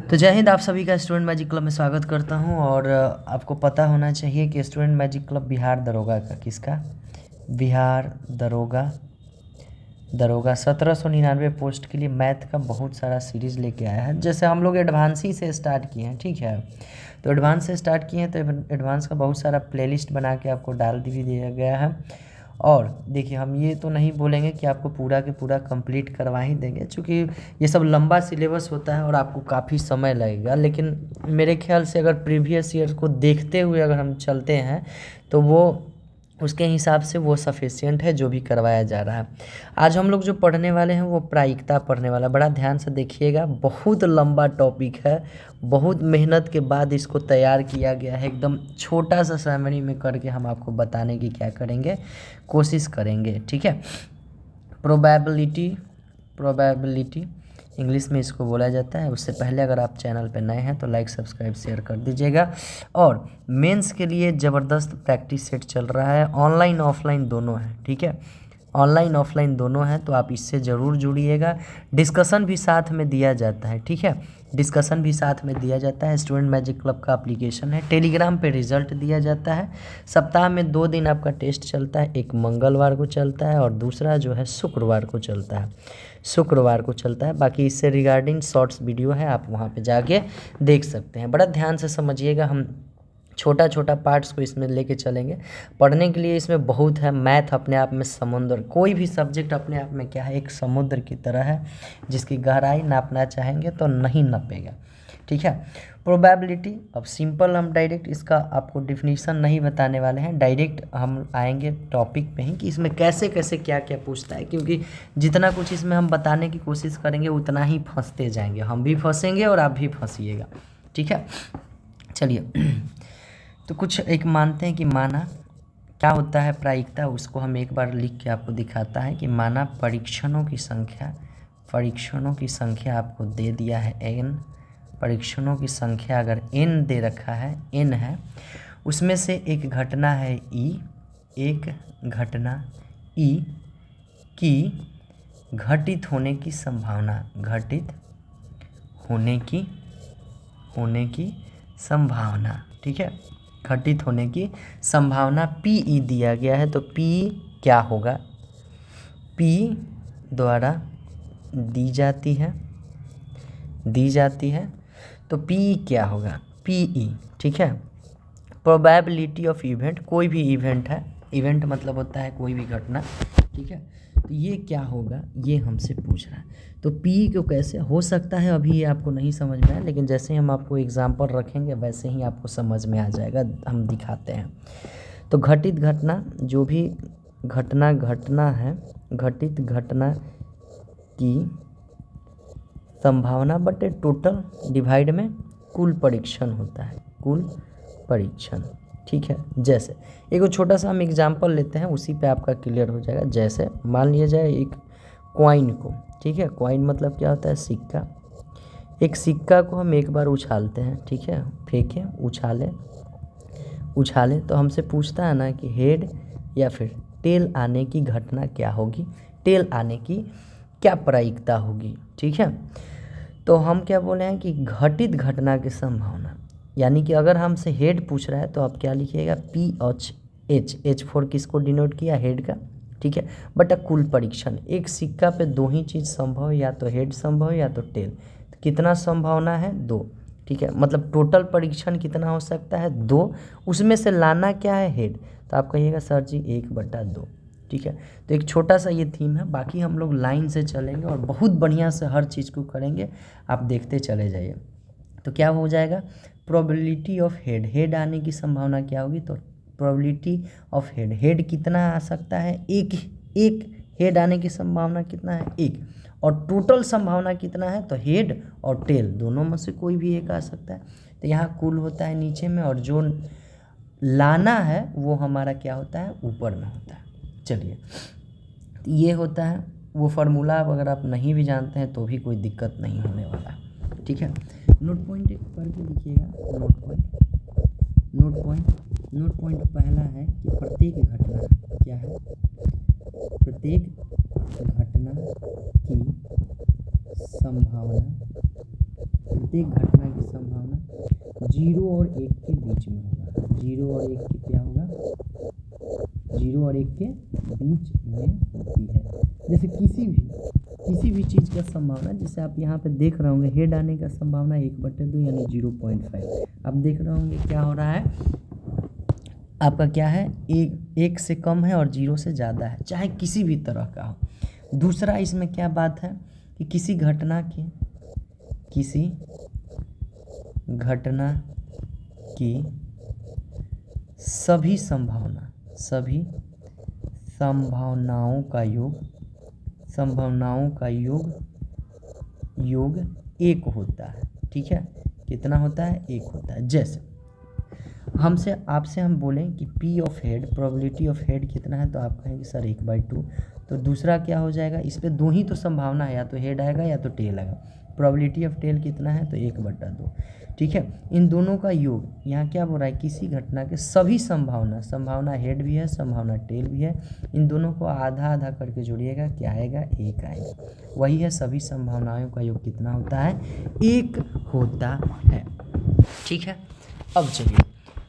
तो जय हिंद। आप सभी का स्टूडेंट मैजिक क्लब में स्वागत करता हूं। और आपको पता होना चाहिए कि स्टूडेंट मैजिक क्लब बिहार दरोगा का, किसका? बिहार दरोगा 1799 पोस्ट के लिए मैथ का बहुत सारा सीरीज़ लेके आया है। जैसे हम लोग एडवांसी से स्टार्ट किए हैं, ठीक है, तो एडवांस से स्टार्ट किए हैं तो एडवांस का बहुत सारा प्लेलिस्ट बना के आपको डाल भी दिया गया है। और देखिए, हम ये तो नहीं बोलेंगे कि आपको पूरा के पूरा कंप्लीट करवा ही देंगे, क्योंकि ये सब लंबा सिलेबस होता है और आपको काफ़ी समय लगेगा। लेकिन मेरे ख्याल से अगर प्रीवियस ईयर को देखते हुए अगर हम चलते हैं तो वो उसके हिसाब से वो सफिशिएंट है जो भी करवाया जा रहा है। आज हम लोग जो पढ़ने वाले हैं वो प्रायिकता पढ़ने वाला। बड़ा ध्यान से देखिएगा, बहुत लंबा टॉपिक है, बहुत मेहनत के बाद इसको तैयार किया गया है। एकदम छोटा सा समरी में करके हम आपको बताने की क्या करेंगे, कोशिश करेंगे, ठीक है। प्रोबेबिलिटी इंग्लिश में इसको बोला जाता है। उससे पहले अगर आप चैनल पर नए हैं तो लाइक सब्सक्राइब शेयर कर दीजिएगा। और मेंस के लिए ज़बरदस्त प्रैक्टिस सेट चल रहा है, ऑनलाइन ऑफलाइन दोनों है, ठीक है, ऑनलाइन ऑफलाइन दोनों हैं, तो आप इससे ज़रूर जुड़िएगा। डिस्कशन भी साथ में दिया जाता है, ठीक है, डिस्कशन भी साथ में दिया जाता है। स्टूडेंट मैजिक क्लब का एप्लीकेशन है, टेलीग्राम पे रिजल्ट दिया जाता है। सप्ताह में 2 दिन आपका टेस्ट चलता है, एक मंगलवार को चलता है और दूसरा जो है शुक्रवार को चलता है। बाकी इससे रिगार्डिंग शॉर्ट्स वीडियो है, आप वहाँ पे जाके देख सकते हैं। बड़ा ध्यान से समझिएगा, हम छोटा छोटा पार्ट्स को इसमें लेके चलेंगे। पढ़ने के लिए इसमें बहुत है। मैथ अपने आप में समुद्र, कोई भी सब्जेक्ट अपने आप में क्या है, एक समुद्र की तरह है, जिसकी गहराई नापना चाहेंगे तो नहीं नपेगा, ठीक है। प्रोबेबिलिटी, अब सिंपल हम डायरेक्ट इसका आपको डिफिनीशन नहीं बताने वाले हैं, डायरेक्ट हम आएंगे टॉपिक पे ही कि इसमें कैसे कैसे क्या क्या पूछता है, क्योंकि जितना कुछ इसमें हम बताने की कोशिश करेंगे उतना ही फंसते जाएंगे, हम भी फंसेंगे और आप भी फंसिएगा, ठीक है। चलिए, तो कुछ एक मानते हैं कि माना क्या होता है प्रायिकता, उसको हम एक बार लिख के आपको दिखाता है कि माना परीक्षणों की संख्या आपको दे दिया है n, परीक्षणों की संख्या अगर n दे रखा है, n है, उसमें से एक घटना है e, एक घटना e की घटित होने की संभावना, ठीक है, घटित होने की संभावना PE दिया गया है। तो P क्या होगा, P द्वारा दी जाती है, तो PE क्या होगा, PE, ठीक है। प्रोबेबिलिटी ऑफ इवेंट, कोई भी इवेंट है, इवेंट मतलब होता है कोई भी घटना, ठीक है, तो ये क्या होगा, ये हमसे पूछ रहा है। तो PE को कैसे हो सकता है, अभी ये आपको नहीं समझ में आया, लेकिन जैसे हम आपको एग्जांपल रखेंगे वैसे ही आपको समझ में आ जाएगा। हम दिखाते हैं। तो घटित घटना, जो भी घटना है, घटित घटना की संभावना बटे टोटल डिवाइड में कुल परीक्षण होता है, कुल परीक्षण, ठीक है। जैसे एक छोटा सा हम एग्जांपल लेते हैं, उसी पे आपका क्लियर हो जाएगा। जैसे मान लिया जाए एक कॉइन को, ठीक है, कॉइन मतलब क्या होता है, सिक्का। एक सिक्का को हम एक बार उछालते हैं, ठीक है, फेंके, उछाले तो हमसे पूछता है ना कि हेड या फिर टेल आने की घटना क्या होगी, टेल आने की क्या प्रायिकता होगी, ठीक है। तो हम क्या बोले हैं कि घटित घटना की संभावना, यानी कि अगर हमसे हेड पूछ रहा है तो आप क्या लिखिएगा, H फॉर किसको डिनोट किया, हेड का, ठीक है, बटा कुल परीक्षण। एक सिक्का पे 2 ही चीज़ संभव है, या तो हेड संभव है या तो टेल। तो कितना संभावना है, 2, ठीक है, मतलब टोटल परीक्षण कितना हो सकता है, 2, उसमें से लाना क्या है, हेड। तो आप कहिएगा सर जी 1/2, ठीक है। तो एक छोटा सा ये थीम है, बाकी हम लोग लाइन से चलेंगे और बहुत बढ़िया से हर चीज़ को करेंगे, आप देखते चले जाइए। तो क्या हो जाएगा, प्रोबेबिलिटी ऑफ हेड आने की संभावना क्या होगी, तो प्रोबेबिलिटी ऑफ हेड कितना आ सकता है, एक हेड आने की संभावना कितना है, 1, और टोटल संभावना कितना है, तो हेड और टेल दोनों में से कोई भी एक आ सकता है। तो यहाँ कुल होता है नीचे में, और जो लाना है वो हमारा क्या होता है, ऊपर में होता है। चलिए, ये होता है वो फार्मूला। अगर आप नहीं भी जानते हैं तो भी कोई दिक्कत नहीं होने वाला, ठीक है। नोट पॉइंट एक करके लिखिएगा, नोट पॉइंट पहला है कि प्रत्येक घटना क्या है, प्रत्येक घटना की संभावना, प्रत्येक घटना 0 और 1 के बीच में होगा। 0 और 1 के क्या होगा, 0 और 1 के बीच में होती है। जैसे किसी भी चीज़ का संभावना, जैसे आप यहाँ पे देख रहे होंगे हेड आने का संभावना 1/2 यानी 0.5। आप देख रहे होंगे क्या हो रहा है आपका, क्या है, एक से कम है और 0 से ज़्यादा है, चाहे किसी भी तरह का हो। दूसरा इसमें क्या बात है कि किसी घटना की सभी संभावनाओं का योग 1 होता है। ठीक है, कितना होता है, 1 होता है। जैसे आपसे हम बोलें कि P of head, probability of head कितना है, तो आप कहेंगे सर 1/2। तो दूसरा क्या हो जाएगा, इस पे 2 ही तो संभावना है, या तो हेड आएगा या तो टेल आएगा। प्रोबेबिलिटी ऑफ टेल कितना है, तो 1/2। ठीक है, इन दोनों का योग, यहाँ क्या बोल रहा है, किसी घटना के सभी संभावना हेड भी है, संभावना टेल भी है, इन दोनों को आधा आधा करके जोड़िएगा, क्या आएगा, 1 आएगा। वही है, सभी संभावनाओं का योग कितना होता है, 1 होता है। ठीक है, अब चलिए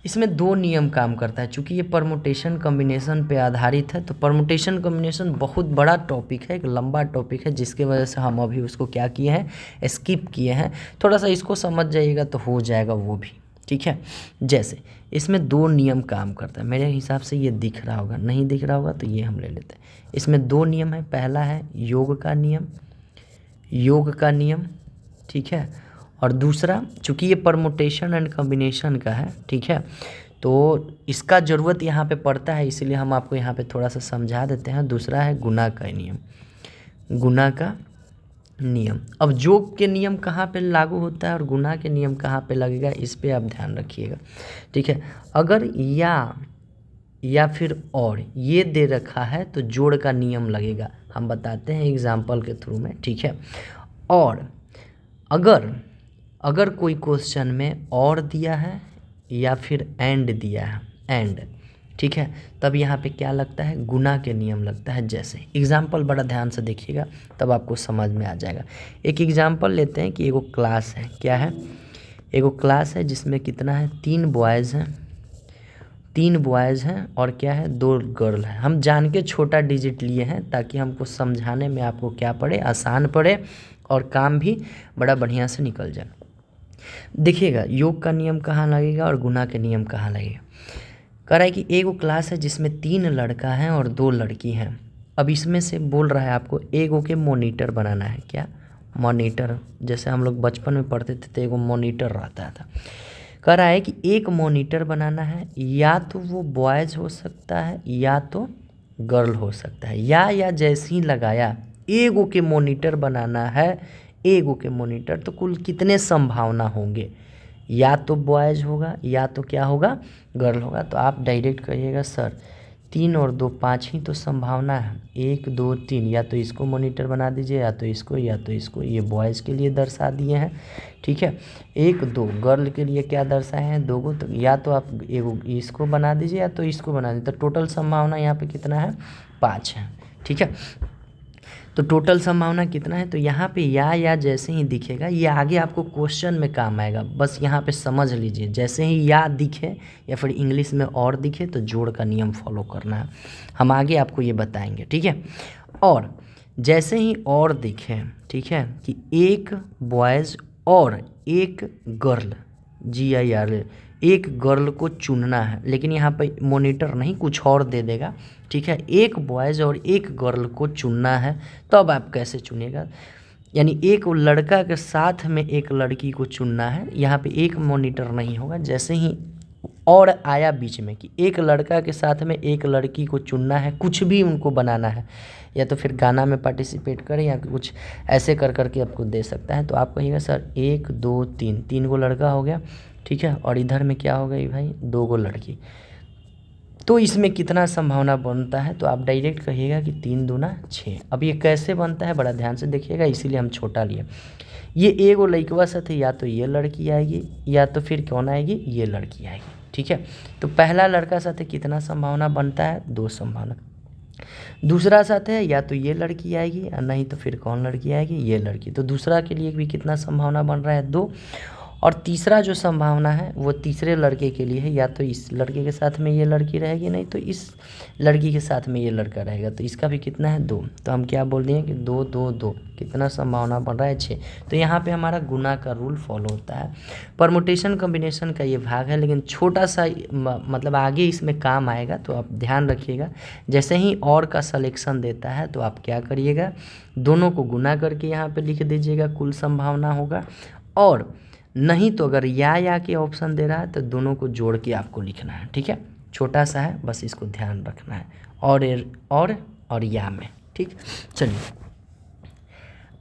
इसमें 2 नियम काम करता है। चूँकि ये परमुटेशन कॉम्बिनेशन पे आधारित है, तो परमुटेशन कॉम्बिनेशन बहुत बड़ा टॉपिक है, एक लंबा टॉपिक है, जिसके वजह से हम अभी उसको क्या किए हैं, स्किप किए हैं। थोड़ा सा इसको समझ जाइएगा तो हो जाएगा वो भी। ठीक है, जैसे इसमें 2 नियम काम करता है, मेरे हिसाब से ये दिख रहा होगा, नहीं दिख रहा होगा तो ये हम ले लेते हैं। इसमें 2 नियम है, पहला है योग का नियम, ठीक है, और दूसरा, चूँकि ये परमुटेशन एंड कॉम्बिनेशन का है, ठीक है, तो इसका ज़रूरत यहाँ पे पड़ता है, इसलिए हम आपको यहाँ पे थोड़ा सा समझा देते हैं। दूसरा है गुणा का नियम। अब योग के नियम कहाँ पे लागू होता है और गुणा के नियम कहाँ पे लगेगा, इस पे आप ध्यान रखिएगा। ठीक है, अगर या फिर और ये दे रखा है तो जोड़ का नियम लगेगा, हम बताते हैं एग्जाम्पल के थ्रू में। ठीक है, और अगर कोई क्वेश्चन में और दिया है या फिर एंड दिया है, ठीक है, तब यहाँ पे क्या लगता है, गुणा के नियम लगता है। जैसे एग्जाम्पल बड़ा ध्यान से देखिएगा, तब आपको समझ में आ जाएगा। एक एग्जाम्पल लेते हैं कि एगो क्लास है, क्या है, एगो क्लास है जिसमें कितना है, 3 बॉयज़ हैं और क्या है, 2 गर्ल है। हम जान के छोटा डिजिट लिए हैं ताकि हमको समझाने में आपको क्या पड़े, आसान पड़े, और काम भी बड़ा बढ़िया से निकल जाए। देखिएगा योग का नियम कहाँ लगेगा और गुणा के नियम कहाँ लगेगा। कह रहा है कि एगो क्लास है जिसमें 3 लड़का हैं और 2 लड़की हैं। अब इसमें से बोल रहा है आपको एगो के मॉनिटर बनाना है। क्या, मॉनिटर, जैसे हम लोग बचपन में पढ़ते थे तो एगो मॉनिटर रहता था। कह रहा है कि एक मॉनिटर बनाना है, या तो वो बॉयज़ हो सकता है या तो गर्ल हो सकता है, या जैसे ही लगाया एगो के मॉनिटर बनाना है, एगो के मॉनिटर, तो कुल कितने संभावना होंगे, या तो बॉयज़ होगा या तो क्या होगा, गर्ल होगा। तो आप डायरेक्ट कहिएगा सर 3 और 2 5 ही तो संभावना है, 1 2 3, या तो इसको मॉनिटर बना दीजिए या तो इसको, ये बॉयज़ के लिए दर्शा दिए हैं। ठीक है, 1 2 गर्ल के लिए क्या दर्शाए हैं, 2 को, तो या तो आप एगो इसको बना दीजिए या तो इसको बना दीजिए। तो टोटल संभावना यहाँ पे कितना है, 5 है। ठीक है, तो टोटल संभावना कितना है, तो यहाँ पे या जैसे ही दिखेगा, ये आगे आपको क्वेश्चन में काम आएगा, बस यहाँ पे समझ लीजिए। जैसे ही या दिखे या फिर इंग्लिश में और दिखे तो जोड़ का नियम फॉलो करना है, हम आगे आपको ये बताएंगे। ठीक है, और जैसे ही और दिखे, ठीक है, कि 1 बॉयज़ और 1 गर्ल, GIRL, 1 गर्ल को चुनना है, लेकिन यहाँ पे मॉनिटर नहीं, कुछ और दे देगा। ठीक है, 1 बॉयज़ और 1 गर्ल को चुनना है, तब आप कैसे चुनिएगा, यानी एक लड़का के साथ में 1 लड़की को चुनना है, यहाँ पे 1 मॉनिटर नहीं होगा। जैसे ही और आया बीच में कि 1 लड़का के साथ में 1 लड़की को चुनना है, कुछ भी उनको बनाना है, या तो फिर गाना में पार्टिसिपेट करें या कुछ ऐसे कर करके आपको दे सकता है, तो आप कहिएगा सर 1 2 3, 3 गो लड़का हो गया। ठीक है, और इधर में क्या हो गई भाई, 2 गो लड़की, तो इसमें कितना संभावना बनता है, तो आप डायरेक्ट कहिएगा कि 3 दूना 6। अब ये कैसे बनता है बड़ा ध्यान से देखिएगा, इसीलिए हम छोटा लिए। ये एगो लड़कवा साथ, या तो ये लड़की आएगी या तो फिर कौन आएगी, ये लड़की आएगी। ठीक है, तो पहला लड़का साथ कितना संभावना बनता है, 2 संभावना। दूसरा साथ है, या तो ये लड़की आएगी और नहीं तो फिर कौन लड़की आएगी, ये लड़की, तो दूसरा के लिए भी कितना संभावना बन रहा है, 2। और तीसरा जो संभावना है वो तीसरे लड़के के लिए है, या तो इस लड़के के साथ में ये लड़की रहेगी, नहीं तो इस लड़की के साथ में ये लड़का रहेगा। तो इसका भी कितना है 2, तो हम क्या बोल दिए कि 2 2 2, कितना संभावना बन रहा है 6। तो यहाँ पे हमारा गुना का रूल फॉलो होता है। परमुटेशन कॉम्बिनेशन का ये भाग है, लेकिन छोटा सा मतलब आगे इसमें काम आएगा, तो आप ध्यान रखिएगा। जैसे ही और का सलेक्शन देता है तो आप क्या करिएगा, दोनों को गुना करके यहाँ पे लिख दीजिएगा, कुल संभावना होगा। और नहीं तो अगर या के ऑप्शन दे रहा है तो दोनों को जोड़ के आपको लिखना है, ठीक है। छोटा सा है, बस इसको ध्यान रखना है, और या में, ठीक। चलिए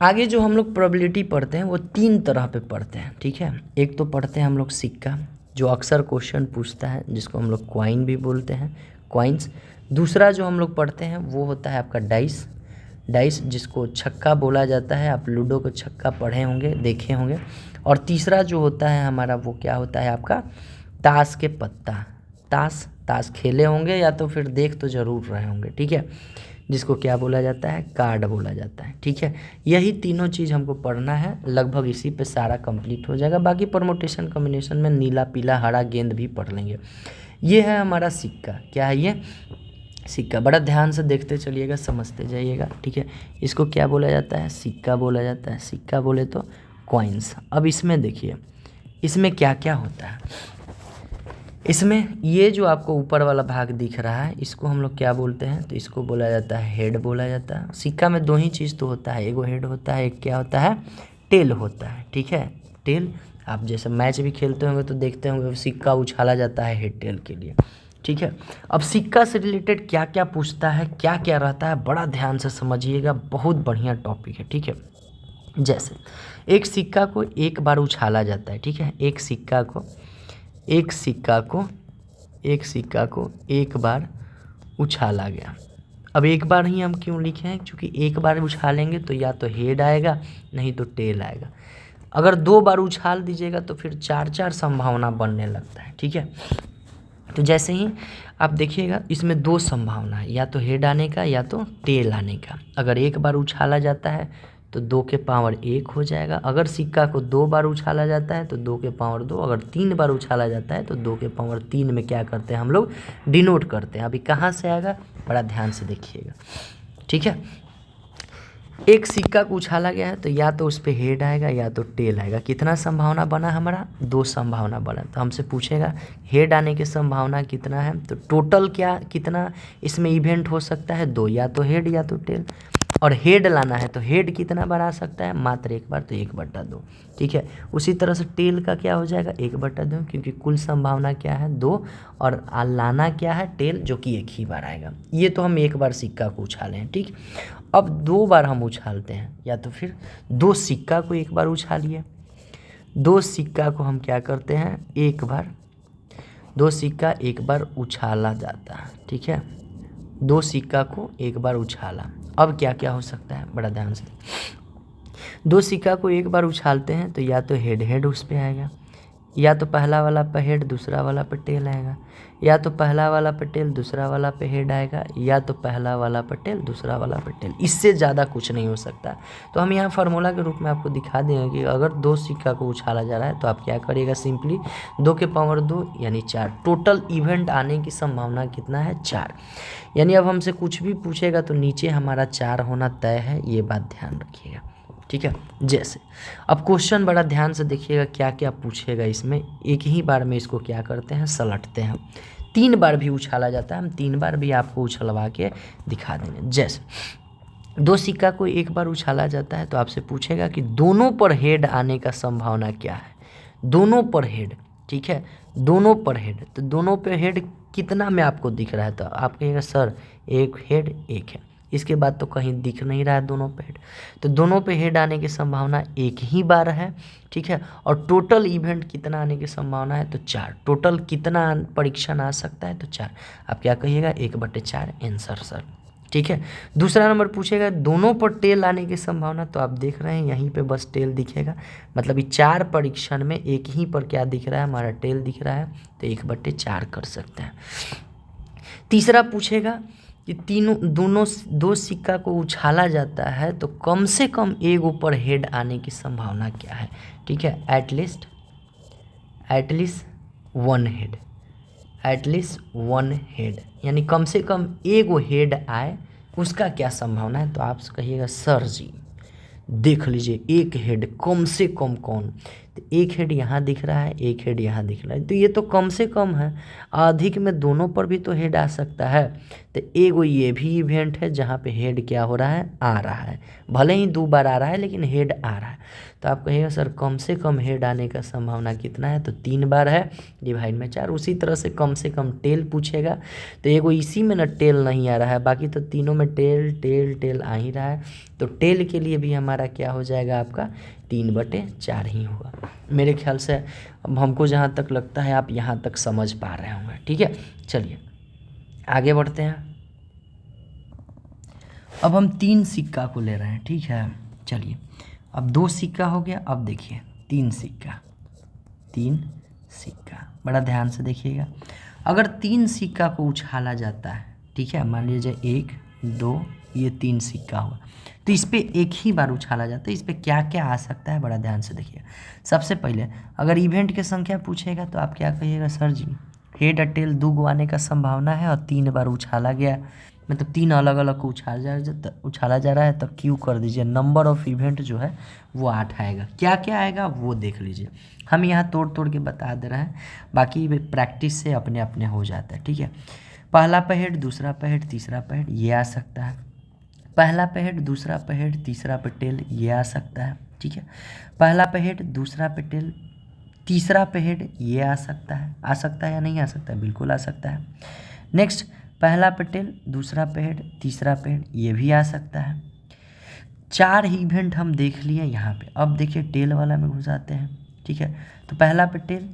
आगे जो हम लोग प्रोबेबिलिटी पढ़ते हैं वो 3 तरह पे पढ़ते हैं, ठीक है। एक तो पढ़ते हैं हम लोग सिक्का, जो अक्सर क्वेश्चन पूछता है, जिसको हम लोग क्वाइन भी बोलते हैं, क्वाइंस। दूसरा जो हम लोग पढ़ते हैं वो होता है आपका डाइस, जिसको छक्का बोला जाता है। आप लूडो को छक्का पढ़े होंगे, देखे होंगे। और तीसरा जो होता है हमारा, वो क्या होता है आपका, ताश के पत्ता। ताश खेले होंगे या तो फिर देख तो ज़रूर रहे होंगे, ठीक है, जिसको क्या बोला जाता है, कार्ड बोला जाता है, ठीक है। यही तीनों चीज़ हमको पढ़ना है, लगभग इसी पे सारा कंप्लीट हो जाएगा। बाकी परमुटेशन कॉम्बिनेशन में नीला पीला हरा गेंद भी पढ़ लेंगे। ये है हमारा सिक्का। क्या है ये, सिक्का। बड़ा ध्यान से देखते चलिएगा, समझते जाइएगा, ठीक है। इसको क्या बोला जाता है, सिक्का बोला जाता है। सिक्का बोले तो कॉइन्स। अब इसमें देखिए, इसमें क्या क्या होता है। इसमें ये जो आपको ऊपर वाला भाग दिख रहा है, इसको हम लोग क्या बोलते हैं, तो इसको बोला जाता है हेड बोला जाता है। सिक्का में 2 ही चीज़ तो होता है, एगो हेड होता है, एक क्या होता है, टेल होता है, ठीक है। टेल, आप जैसे मैच भी खेलते होंगे तो देखते होंगे सिक्का उछाला जाता है हेड टेल के लिए, ठीक है। अब सिक्का से रिलेटेड क्या क्या पूछता है, क्या क्या रहता है, बड़ा ध्यान से समझिएगा, बहुत बढ़िया टॉपिक है, ठीक है। जैसे एक सिक्का को एक बार उछाला जाता है, ठीक है। एक सिक्का को एक बार उछाला गया। अब एक बार ही हम क्यों लिखे हैं, क्योंकि एक बार उछालेंगे तो या तो हेड आएगा, नहीं तो टेल आएगा। अगर 2 बार उछाल दीजिएगा तो फिर 4 संभावना बनने लगता है, ठीक है। तो जैसे ही आप देखिएगा, इसमें 2 संभावना है, या तो हेड आने का या तो टेल आने का। अगर एक बार उछाला जाता है तो 2 के पावर 1 हो जाएगा। अगर सिक्का को 2 बार उछाला जाता है तो 2 के पावर 2। अगर 3 बार उछाला जाता है तो 2 के पावर 3 में क्या करते हैं हम लोग, डिनोट करते हैं। अभी कहाँ से आएगा, बड़ा ध्यान से देखिएगा, ठीक है। एक सिक्का को उछाला गया है तो या तो उस पर हेड आएगा या तो टेल आएगा। कितना संभावना बना हमारा, 2 संभावना बना। तो हमसे पूछेगा हेड आने की संभावना कितना है, तो टोटल कितना इसमें इवेंट हो सकता है, 2, या तो हेड या तो टेल। और हेड लाना है तो हेड कितना बना सकता है, मात्र एक बार, तो 1/2, ठीक है। उसी तरह से टेल का क्या हो जाएगा, 1/2, क्योंकि कुल संभावना क्या है 2, और लाना क्या है टेल, जो कि 1 ही बार आएगा। ये तो हम एक बार सिक्का को उछाले हैं, ठीक। अब 2 बार हम उछालते हैं, या तो फिर 2 सिक्का को एक बार उछालिए। 2 सिक्का को हम क्या करते हैं, 2 सिक्का एक बार उछाला जाता है, ठीक है। 2 सिक्का को एक बार उछाला। अब क्या क्या हो सकता है, बड़ा ध्यान से। 2 सिक्का को एक बार उछालते हैं तो या तो हेड उस पर आएगा, या तो पहला वाला पे हेड दूसरा वाला पे टेल आएगा, या तो पहला वाला पे टेल दूसरा वाला पे हेड आएगा, या तो पहला वाला पे टेल दूसरा वाला पे टेल। इससे ज़्यादा कुछ नहीं हो सकता। तो हम यहाँ फार्मूला के रूप में आपको दिखा देंगे कि अगर 2 सिक्का को उछाला जा रहा है तो आप क्या करिएगा, सिंपली 2 के पावर 2 यानी 4। टोटल इवेंट आने की संभावना कितना है, 4। यानी अब हमसे कुछ भी पूछेगा तो नीचे हमारा 4 होना तय है, ये बात ध्यान रखिएगा, ठीक है। जैसे अब क्वेश्चन बड़ा ध्यान से देखिएगा क्या क्या पूछेगा इसमें। एक ही बार में इसको क्या करते हैं, सलटते हैं। 3 बार भी उछाला जाता है, हम 3 बार भी आपको उछलवा के दिखा देंगे। जैसे 2 सिक्का को एक बार उछाला जाता है तो आपसे पूछेगा कि दोनों पर हेड आने का संभावना क्या है। दोनों पर हेड, ठीक है, दोनों पर हेड। तो दोनों पर हेड कितना में आपको दिख रहा है, तो आप कहिएगा सर 1 हेड 1 है। इसके बाद तो कहीं दिख नहीं रहा है दोनों पे हेड। तो दोनों पे हेड आने की संभावना 1 ही बार है, ठीक है। और टोटल इवेंट कितना आने की संभावना है, तो 4। टोटल कितना परीक्षण आ सकता है, तो 4। आप क्या कहिएगा, 1/4 आंसर सर, ठीक है। दूसरा नंबर पूछेगा दोनों पर टेल आने की संभावना, तो आप देख रहे हैं यहीं पे बस टेल दिखेगा, मतलब ये 4 परीक्षण में एक ही पर क्या दिख रहा है, हमारा टेल दिख रहा है, तो 1/4 कर सकते हैं। तीसरा पूछेगा कि 2 सिक्का को उछाला जाता है तो कम से कम एक ऊपर हेड आने की संभावना क्या है, ठीक है। At least at least one head, at least one head, यानी कम से कम एक वो हेड आए, उसका क्या संभावना है? तो आप कहिएगा सर जी देख लीजिए एक हेड कम से कम कौन, तो एक हेड यहाँ दिख रहा है, एक हेड यहाँ दिख रहा है, तो ये तो कम से कम है। अधिक में दोनों पर भी तो हेड आ सकता है, तो एगो ये भी इवेंट है जहाँ पे हेड क्या हो रहा है, आ रहा है, भले ही 2 बार आ रहा है लेकिन हेड आ रहा है। तो आप कहिएगा सर कम से कम हेड आने का संभावना कितना है? तो 3 बार है, डिवाइड में 4। उसी तरह से कम टेल पूछेगा, तो एगो इसी में ना टेल नहीं आ रहा है, बाकी तो तीनों में टेल टेल टेल आ ही रहा है, तो टेल के लिए भी हमारा क्या हो जाएगा आपका 3/4 ही होगा। मेरे ख्याल से अब हमको जहाँ तक लगता है आप यहाँ तक समझ पा रहे होंगे। ठीक है, चलिए आगे बढ़ते हैं। अब हम 3 सिक्का को ले रहे हैं। ठीक है, चलिए अब 2 सिक्का हो गया, अब देखिए 3 सिक्का, 3 सिक्का, बड़ा ध्यान से देखिएगा। अगर 3 सिक्का को उछाला जाता है, ठीक है, मान लीजिए 1 2 ये 3 सिक्का हुआ, तो इस पर एक ही बार उछाला जाता है, इस पर क्या क्या आ सकता है, बड़ा ध्यान से देखिए। सबसे पहले अगर इवेंट की संख्या पूछेगा तो आप क्या कहिएगा, सर जी हेड और टेल 2 गो आने का संभावना है और 3 बार उछाला गया, मतलब 3 अलग अलग को उछाला जा रहा है, तो क्यू कर दीजिए, नंबर ऑफ इवेंट जो है वो 8 आएगा। क्या क्या आएगा वो देख लीजिए, हम यहाँ तोड़ तोड़ के बता दे रहे हैं, बाकी प्रैक्टिस से अपने अपने हो जाता है। ठीक है, पहला पहेड, दूसरा पहेड, तीसरा पहेड, ये आ सकता है। पहला पहेड, दूसरा पहेड, तीसरा पटेल, ये आ सकता है। ठीक है, पहला पहेड, दूसरा पटेल, तीसरा पहेड, ये आ सकता है या नहीं आ सकता है? बिल्कुल आ सकता है। नेक्स्ट, पहला पटेल, दूसरा पहेड, तीसरा पहेड, ये भी आ सकता है। 4 इवेंट हम देख लिए यहाँ पे। अब देखिए टेल वाला में घुस आते हैं। ठीक है, तो पहला पटेल,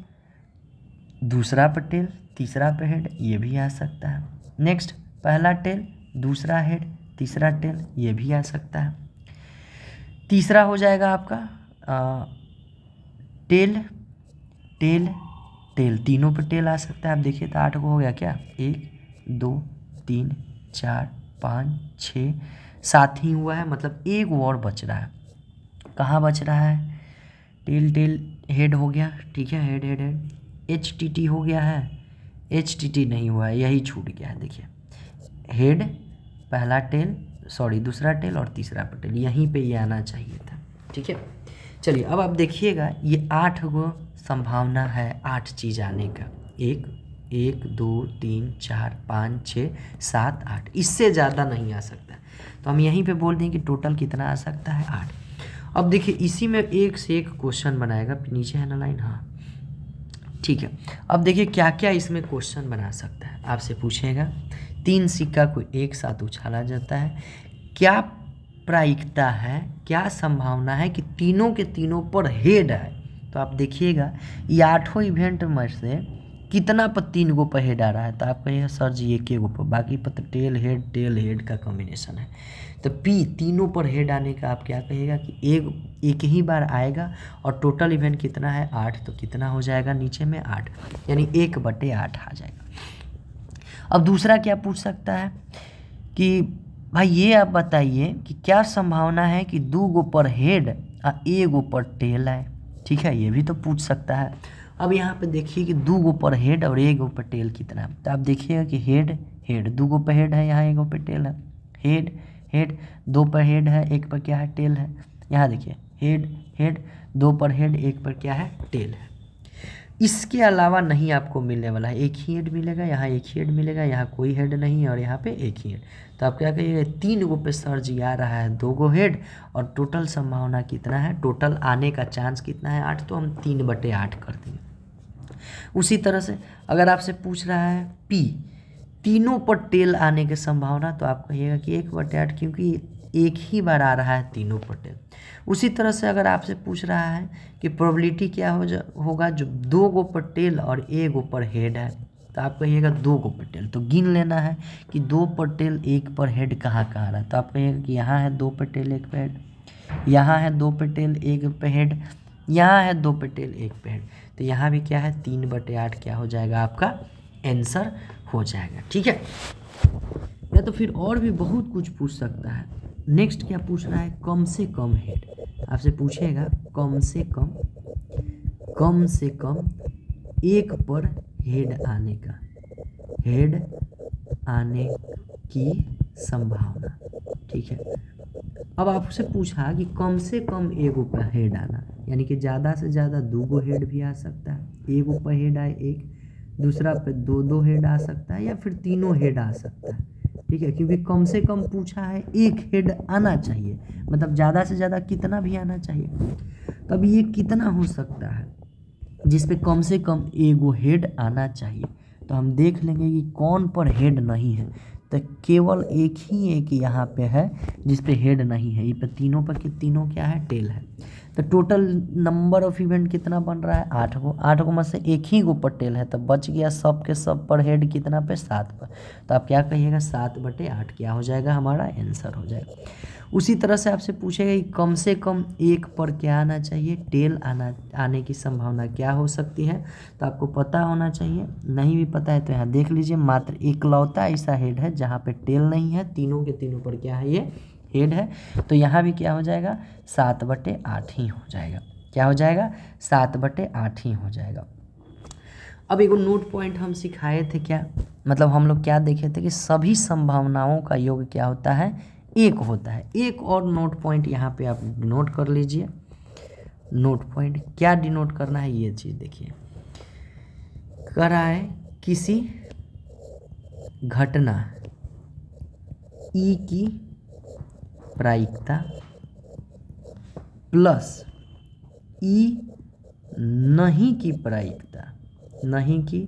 दूसरा पटेल, तीसरा पहेड, ये भी आ सकता है। नेक्स्ट, पहला टेल, दूसरा हेड, तीसरा टेल, ये भी आ सकता है। तीसरा हो जाएगा आपका टेल टेल टेल, तीनों पे टेल आ सकता है। आप देखिए तो 8 को हो गया क्या, 1 2 3 4 5 6 7 ही हुआ है, मतलब एक और बच रहा है। कहाँ बच रहा है? टेल टेल हेड हो गया, ठीक है, head head head, H T T हो गया है, एच टी टी नहीं हुआ है, यही छूट गया है। देखिए हेड, पहला टेल, सॉरी दूसरा टेल और तीसरा पटेल, यहीं पे ये आना चाहिए था। ठीक है, चलिए अब आप देखिएगा ये 8 गो संभावना है 8 चीज़ आने का, 1 1 2 3 4 5 6 7 8, इससे ज़्यादा नहीं आ सकता। तो हम यहीं पे बोल दें कि टोटल कितना आ सकता है, 8। अब देखिए इसी में एक से एक क्वेश्चन बनाएगा, नीचे है ना लाइन, हाँ ठीक है। अब देखिए क्या क्या इसमें क्वेश्चन बना सकता है, आपसे पूछेगा 3 सिक्का को एक साथ उछाला जाता है, क्या प्रायिकता है, क्या संभावना है कि तीनों के तीनों पर हेड आए? तो आप देखिएगा ये 8 इवेंट में से कितना पर 3 गो पर हेड आ रहा है, तो आप कहिएगा सर जी एक गो पर, बाकी पर तो टेल हेड का कॉम्बिनेशन है। तो पी तीनों पर हेड आने का आप क्या कहिएगा कि एक ही बार आएगा, और टोटल इवेंट कितना है 8, तो कितना हो जाएगा नीचे में 8, यानी 1/8 आ जाएगा। अब दूसरा क्या पूछ सकता है कि भाई ये आप बताइए कि क्या संभावना है कि 2 गो पर हेड और 1 गो पर टेल आए? ठीक है, ये भी तो पूछ सकता है। अब यहाँ पे देखिए कि 2 गो पर हेड और 1 गो पर टेल कितना है, तो आप देखिएगा कि हेड 2 गो पर हेड है, यहाँ 1 गो पर टेल है, हेड 2 पर हेड है, 1 पर क्या है, टेल है। यहाँ देखिए हेड 2 पर हेड, 1 पर क्या है, टेल है। इसके अलावा नहीं आपको मिलने वाला है, एक ही हेड मिलेगा, यहाँ एक ही हेड मिलेगा, यहाँ कोई हेड नहीं है और यहाँ पे एक ही हेड। तो आप क्या कहिएगा 3 गो पे सर जी आ रहा है 2 गो हेड, और टोटल संभावना कितना है, टोटल आने का चांस कितना है 8, तो हम 3/8 कर देंगे। उसी तरह से अगर आपसे पूछ रहा है पी तीनों पर टेल आने की संभावना, तो आप कहिएगा कि 1/8, क्योंकि एक ही बार आ रहा है तीनों पर टेल। उसी तरह से अगर आपसे पूछ रहा है कि प्रोबेबिलिटी क्या होगा जो 2 गो पर टेल और 1 गो पर हेड है, तो आप कहिएगा 2 गो पर टेल, तो गिन लेना है कि 2 पर टेल 1 पर हेड कहाँ कहाँ रहा है। तो आप कहिएगा कि यहाँ है 2 पर टेल 1 पर हेड, यहाँ है 2 पर टेल 1 पर हेड, यहाँ है 2 पर टेल 1 पर हेड, तो यहाँ भी क्या है 3/8 क्या हो जाएगा, आपका आंसर हो जाएगा। ठीक है, या तो फिर और भी बहुत कुछ पूछ सकता है। नेक्स्ट क्या पूछ रहा है, कम से कम हेड, आपसे पूछेगा कम से कम एक पर हेड आने का, हेड आने की संभावना, ठीक है। अब आपसे पूछा कि कम से कम एगो पर हेड आना, यानी कि ज़्यादा से ज़्यादा 2 गो हेड भी आ सकता है, एगो पर हेड आए एक, दूसरा पे 2 हेड आ सकता है, या फिर 3 हेड आ सकता है, ठीक है। क्योंकि कम से कम पूछा है, एक हेड आना चाहिए, मतलब ज़्यादा से ज़्यादा कितना भी आना चाहिए। तब ये कितना हो सकता है जिस पे कम से कम एगो हेड आना चाहिए। तो हम देख लेंगे कि कौन पर हेड नहीं है। तो केवल एक यहाँ पे है जिस पे हेड नहीं है, ये पे तीनों पर तीनों क्या है, टेल है। तो टोटल नंबर ऑफ इवेंट कितना बन रहा है, 8 गो। 8 गो में से एक ही गो पर टेल है, तो बच गया सब के सब पर हेड कितना पे, 7 पर। तो आप क्या कहिएगा, 7/8 क्या हो जाएगा, हमारा आंसर हो जाएगा। उसी तरह से आपसे पूछेगा कि कम से कम एक पर क्या आना चाहिए, टेल आने की संभावना क्या हो सकती है। तो आपको पता होना चाहिए, नहीं भी पता है तो यहाँ देख लीजिए, मात्र एकलौता ऐसा हेड है जहाँ पे टेल नहीं है, तीनों के तीनों पर क्या है, ये हेड है। तो यहाँ भी क्या हो जाएगा, 7/8 ही हो जाएगा। क्या हो जाएगा, 7/8 ही हो जाएगा। अब एगो नोट पॉइंट हम सिखाए थे, क्या मतलब हम लोग क्या देखे थे कि सभी संभावनाओं का योग क्या होता है, एक होता है। एक और नोट पॉइंट यहाँ पे आप नोट कर लीजिए। नोट पॉइंट क्या डिनोट करना है, ये चीज़ देखिए, कराए किसी घटना ई की प्रायिकता प्लस ई नहीं की प्रायिकता, नहीं की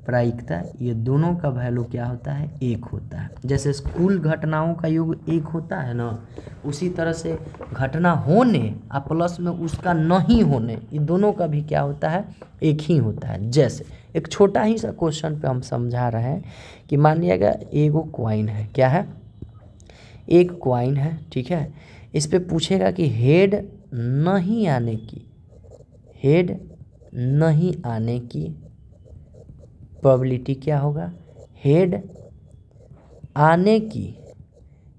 प्रायिकता, ये दोनों का वैल्यू क्या होता है, एक होता है। जैसे कुल घटनाओं का योग एक होता है ना, उसी तरह से घटना होने और प्लस में उसका नहीं होने, ये दोनों का भी क्या होता है, एक ही होता है। जैसे एक छोटा ही सा क्वेश्चन पे हम समझा रहे हैं कि मान लिएगा एगो कॉइन है, क्या है, एक कॉइन है, ठीक है। इस पे पूछेगा कि हेड नहीं आने की, हेड नहीं आने की प्रोबेबिलिटी क्या होगा, हेड आने की,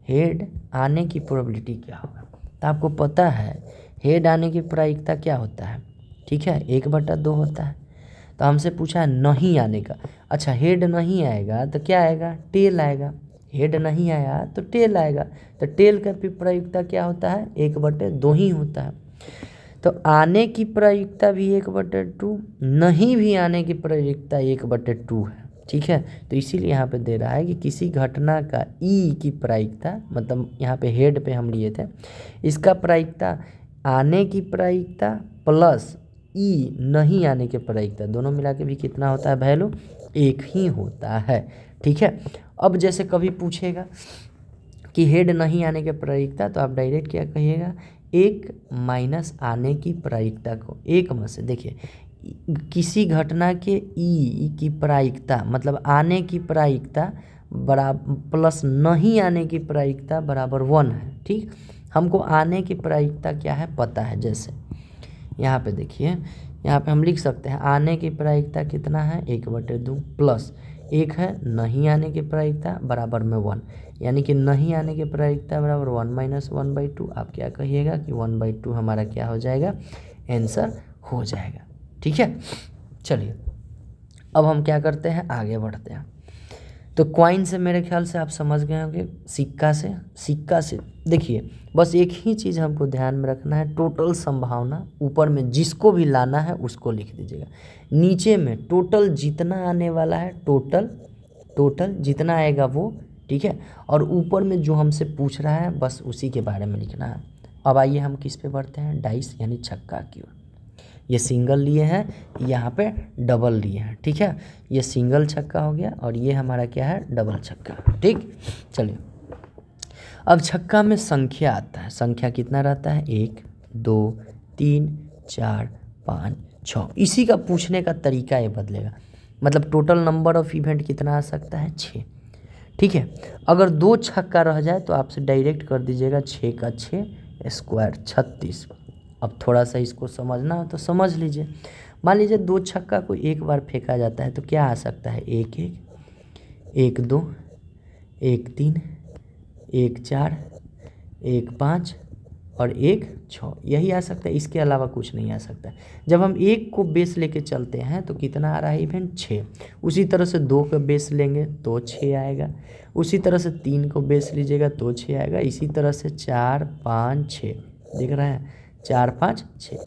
हेड आने की प्रोबेबिलिटी क्या होगा। तो आपको पता है हेड आने की प्रायिकता क्या होता है, ठीक है, 1/2 होता है। तो हमसे पूछा है नहीं आने का। अच्छा, हेड नहीं आएगा तो क्या आएगा, टेल आएगा। हेड नहीं आया तो टेल आएगा। तो टेल का भी प्रायिकता क्या होता है, 1/2 ही होता है। तो आने की प्रायिकता भी 1/2, नहीं भी आने की प्रायिकता 1/2 है, ठीक है। तो इसीलिए यहाँ पे दे रहा है कि किसी घटना का ई की प्रायिकता, मतलब यहाँ पे हेड पे हम लिए थे, इसका प्रायिकता आने की प्रायिकता प्लस ई नहीं आने की प्रायिकता, दोनों मिला के भी कितना होता है, वैल्यू एक ही होता है, ठीक है। अब जैसे कभी पूछेगा कि हेड नहीं आने की प्रायिकता, तो आप डायरेक्ट क्या कहिएगा, 1 माइनस आने की प्रायिकता को 1 में से, देखिए किसी घटना के ई की प्रायिकता मतलब आने की प्रायिकता बराबर प्लस नहीं आने की प्रायिकता बराबर 1 है, ठीक। हमको आने की प्रायिकता क्या है पता है। जैसे यहाँ पे देखिए, यहाँ पे हम लिख सकते हैं आने की प्रायिकता कितना है, 1/2 प्लस एक है नहीं आने की प्रायिकता बराबर में 1, यानी कि नहीं आने की प्रायिकता बराबर 1 माइनस 1/2। आप क्या कहिएगा कि 1/2 हमारा क्या हो जाएगा, आंसर हो जाएगा, ठीक है। चलिए अब हम क्या करते हैं, आगे बढ़ते हैं। तो कॉइन से मेरे ख्याल से आप समझ गए होंगे, सिक्का से देखिए, बस एक ही चीज़ हमको ध्यान में रखना है, टोटल संभावना ऊपर में जिसको भी लाना है उसको लिख दीजिएगा, नीचे में टोटल जितना आने वाला है, टोटल जितना आएगा वो, ठीक है। और ऊपर में जो हमसे पूछ रहा है बस उसी के बारे में लिखना है। अब आइए हम किस पे बढ़ते हैं, डाइस यानी छक्का की ओर। ये सिंगल लिए हैं, यहाँ पे डबल लिए हैं, ठीक है। ये सिंगल छक्का हो गया और ये हमारा क्या है, डबल छक्का, ठीक। चलिए अब छक्का में संख्या आता है, संख्या कितना रहता है, 1 2 3 4 5 6। इसी का पूछने का तरीका ये बदलेगा, मतलब टोटल नंबर ऑफ इवेंट कितना आ सकता है, 6, ठीक है। अगर 2 छक्का रह जाए तो आपसे डायरेक्ट कर दीजिएगा 6 का 6 स्क्वायर 36। अब थोड़ा सा इसको समझना हो तो समझ लीजिए। मान लीजिए 2 छक्का को एक बार फेंका जाता है तो क्या आ सकता है, 1 1 1 2 1 3 1 4 1 5 और एक 6, यही आ सकता है, इसके अलावा कुछ नहीं आ सकता। जब हम 1 को बेस लेके चलते हैं तो कितना आ रहा है इवेंट 6। उसी तरह से 2 का बेस लेंगे तो 6 आएगा, उसी तरह से 3 को बेस लीजिएगा तो 6 आएगा, इसी तरह से 4 5 6, देख रहे हैं 4 5 6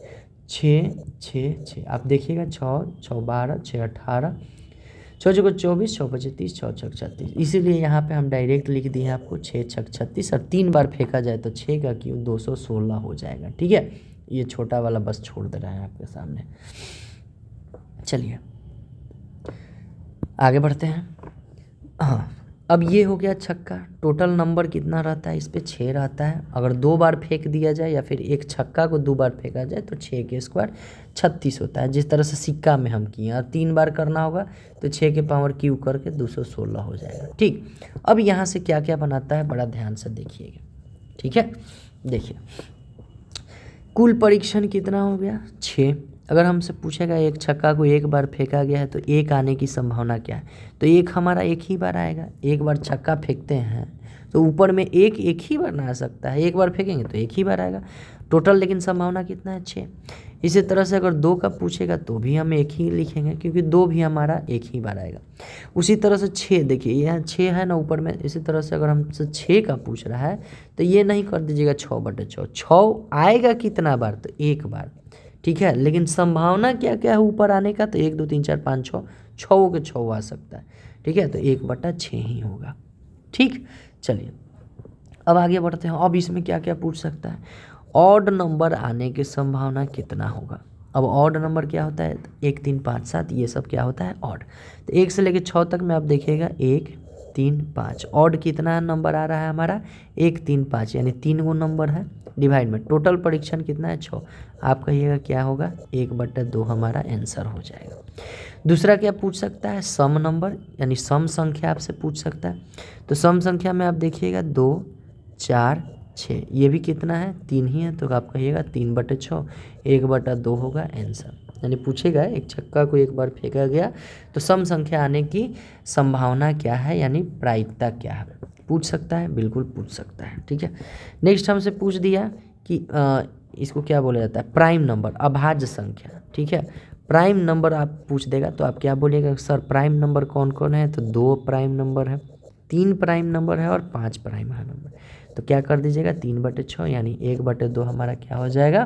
6 6 6, आप देखिएगा 6 6 12 6 18, 6 6 24, 6 5 30, 6 6 36। इसीलिए यहाँ पे हम डायरेक्ट लिख दिए आपको 6 6 36, और 3 बार फेंका जाए तो 6 का क्यों 216 हो जाएगा। ठीक है, ये छोटा वाला बस छोड़ दे रहा है आपके सामने। चलिए आगे बढ़ते हैं। हाँ, अब ये हो गया छक्का। टोटल नंबर कितना रहता है इस पर 6 रहता है। अगर 2 बार फेंक दिया जाए या फिर एक छक्का को 2 बार फेंका जाए तो 6 के स्क्वायर 36 होता है, जिस तरह से सिक्का में हम किए। और 3 बार करना होगा तो 6 के पावर क्यू करके 216 हो जाएगा। ठीक, अब यहाँ से क्या क्या बनाता है बड़ा ध्यान से देखिएगा। ठीक है, देखिए कुल परीक्षण कितना हो गया 6। अगर हमसे पूछेगा एक छक्का को 1 बार फेंका गया है तो 1 आने की संभावना क्या है, तो 1 हमारा 1 ही बार आएगा। 1 बार छक्का फेंकते हैं तो ऊपर में 1 ही बार ना आ सकता है, 1 बार फेंकेंगे तो 1 ही बार आएगा टोटल, लेकिन संभावना कितना है 6। इसी तरह से अगर 2 का पूछेगा तो भी हम 1 ही लिखेंगे, क्योंकि 2 भी हमारा 1 ही बार आएगा। उसी तरह से 6, देखिए यहाँ 6 है ना ऊपर में। इसी तरह से अगर हमसे 6 का पूछ रहा है तो ये नहीं कर दीजिएगा 6/6, 6 आएगा कितना बार तो 1 बार। ठीक है, लेकिन संभावना क्या क्या है ऊपर आने का, तो 1 2 3 4 5 6, 6 के 6 आ सकता है। ठीक है, तो 1/6 ही होगा। ठीक, चलिए अब आगे बढ़ते हैं। अब इसमें क्या क्या पूछ सकता है, ऑड नंबर आने की संभावना कितना होगा। अब ऑड नंबर क्या होता है, 1 3 5 7, ये सब क्या होता है ऑड। तो 1 से लेकर 6 तक में आप देखिएगा 1 3 5, ऑड कितना नंबर आ रहा है हमारा 1 3 5, यानी 3 गो नंबर है डिवाइड में टोटल परीक्षण कितना है 6। आप कहिएगा क्या होगा 1/2 हमारा आंसर हो जाएगा। दूसरा क्या पूछ सकता है, सम नंबर, यानी सम संख्या आपसे पूछ सकता है। तो सम संख्या में आप देखिएगा 2 4 6, ये भी कितना है 3 ही है, तो आप कहिएगा 3/6, 1/2 होगा आंसर। यानी पूछेगा एक छक्का को 1 बार फेंका गया तो सम संख्या आने की संभावना क्या है, यानी प्रायिकता क्या है, पूछ सकता है, बिल्कुल पूछ सकता है। ठीक है, नेक्स्ट हमसे पूछ दिया कि इसको क्या बोला जाता है, प्राइम नंबर, अभाज्य संख्या। ठीक है, प्राइम नंबर आप पूछ देगा तो आप क्या बोलिएगा, सर प्राइम नंबर कौन कौन है, तो 2 प्राइम नंबर है, 3 प्राइम नंबर है और 5 प्राइम है नंबर। तो क्या कर दीजिएगा 3/6, यानी 1/2 हमारा क्या हो जाएगा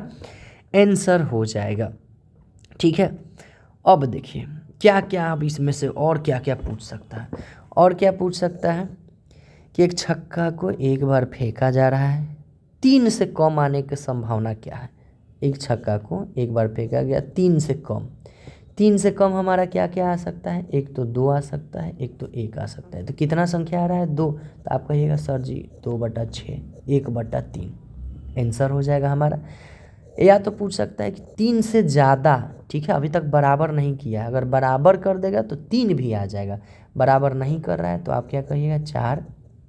आंसर हो जाएगा। ठीक है, अब देखिए क्या क्या अब इसमें से और क्या क्या पूछ सकता है। और क्या पूछ सकता है कि एक छक्का को 1 बार फेंका जा रहा है, 3 से कम आने की संभावना क्या है। एक छक्का को 1 बार फेंका गया 3 से कम, 3 से कम हमारा क्या क्या आ सकता है, एक तो 2 आ सकता है, एक तो 1 आ सकता है। तो कितना संख्या आ रहा है 2, तो आप कहिएगा सर जी 2/6, 1/3 आंसर हो जाएगा हमारा। या तो पूछ सकता है कि 3 से ज़्यादा, ठीक है, अभी तक बराबर नहीं किया है, अगर बराबर कर देगा तो 3 भी आ जाएगा, बराबर नहीं कर रहा है तो आप क्या कहिएगा 4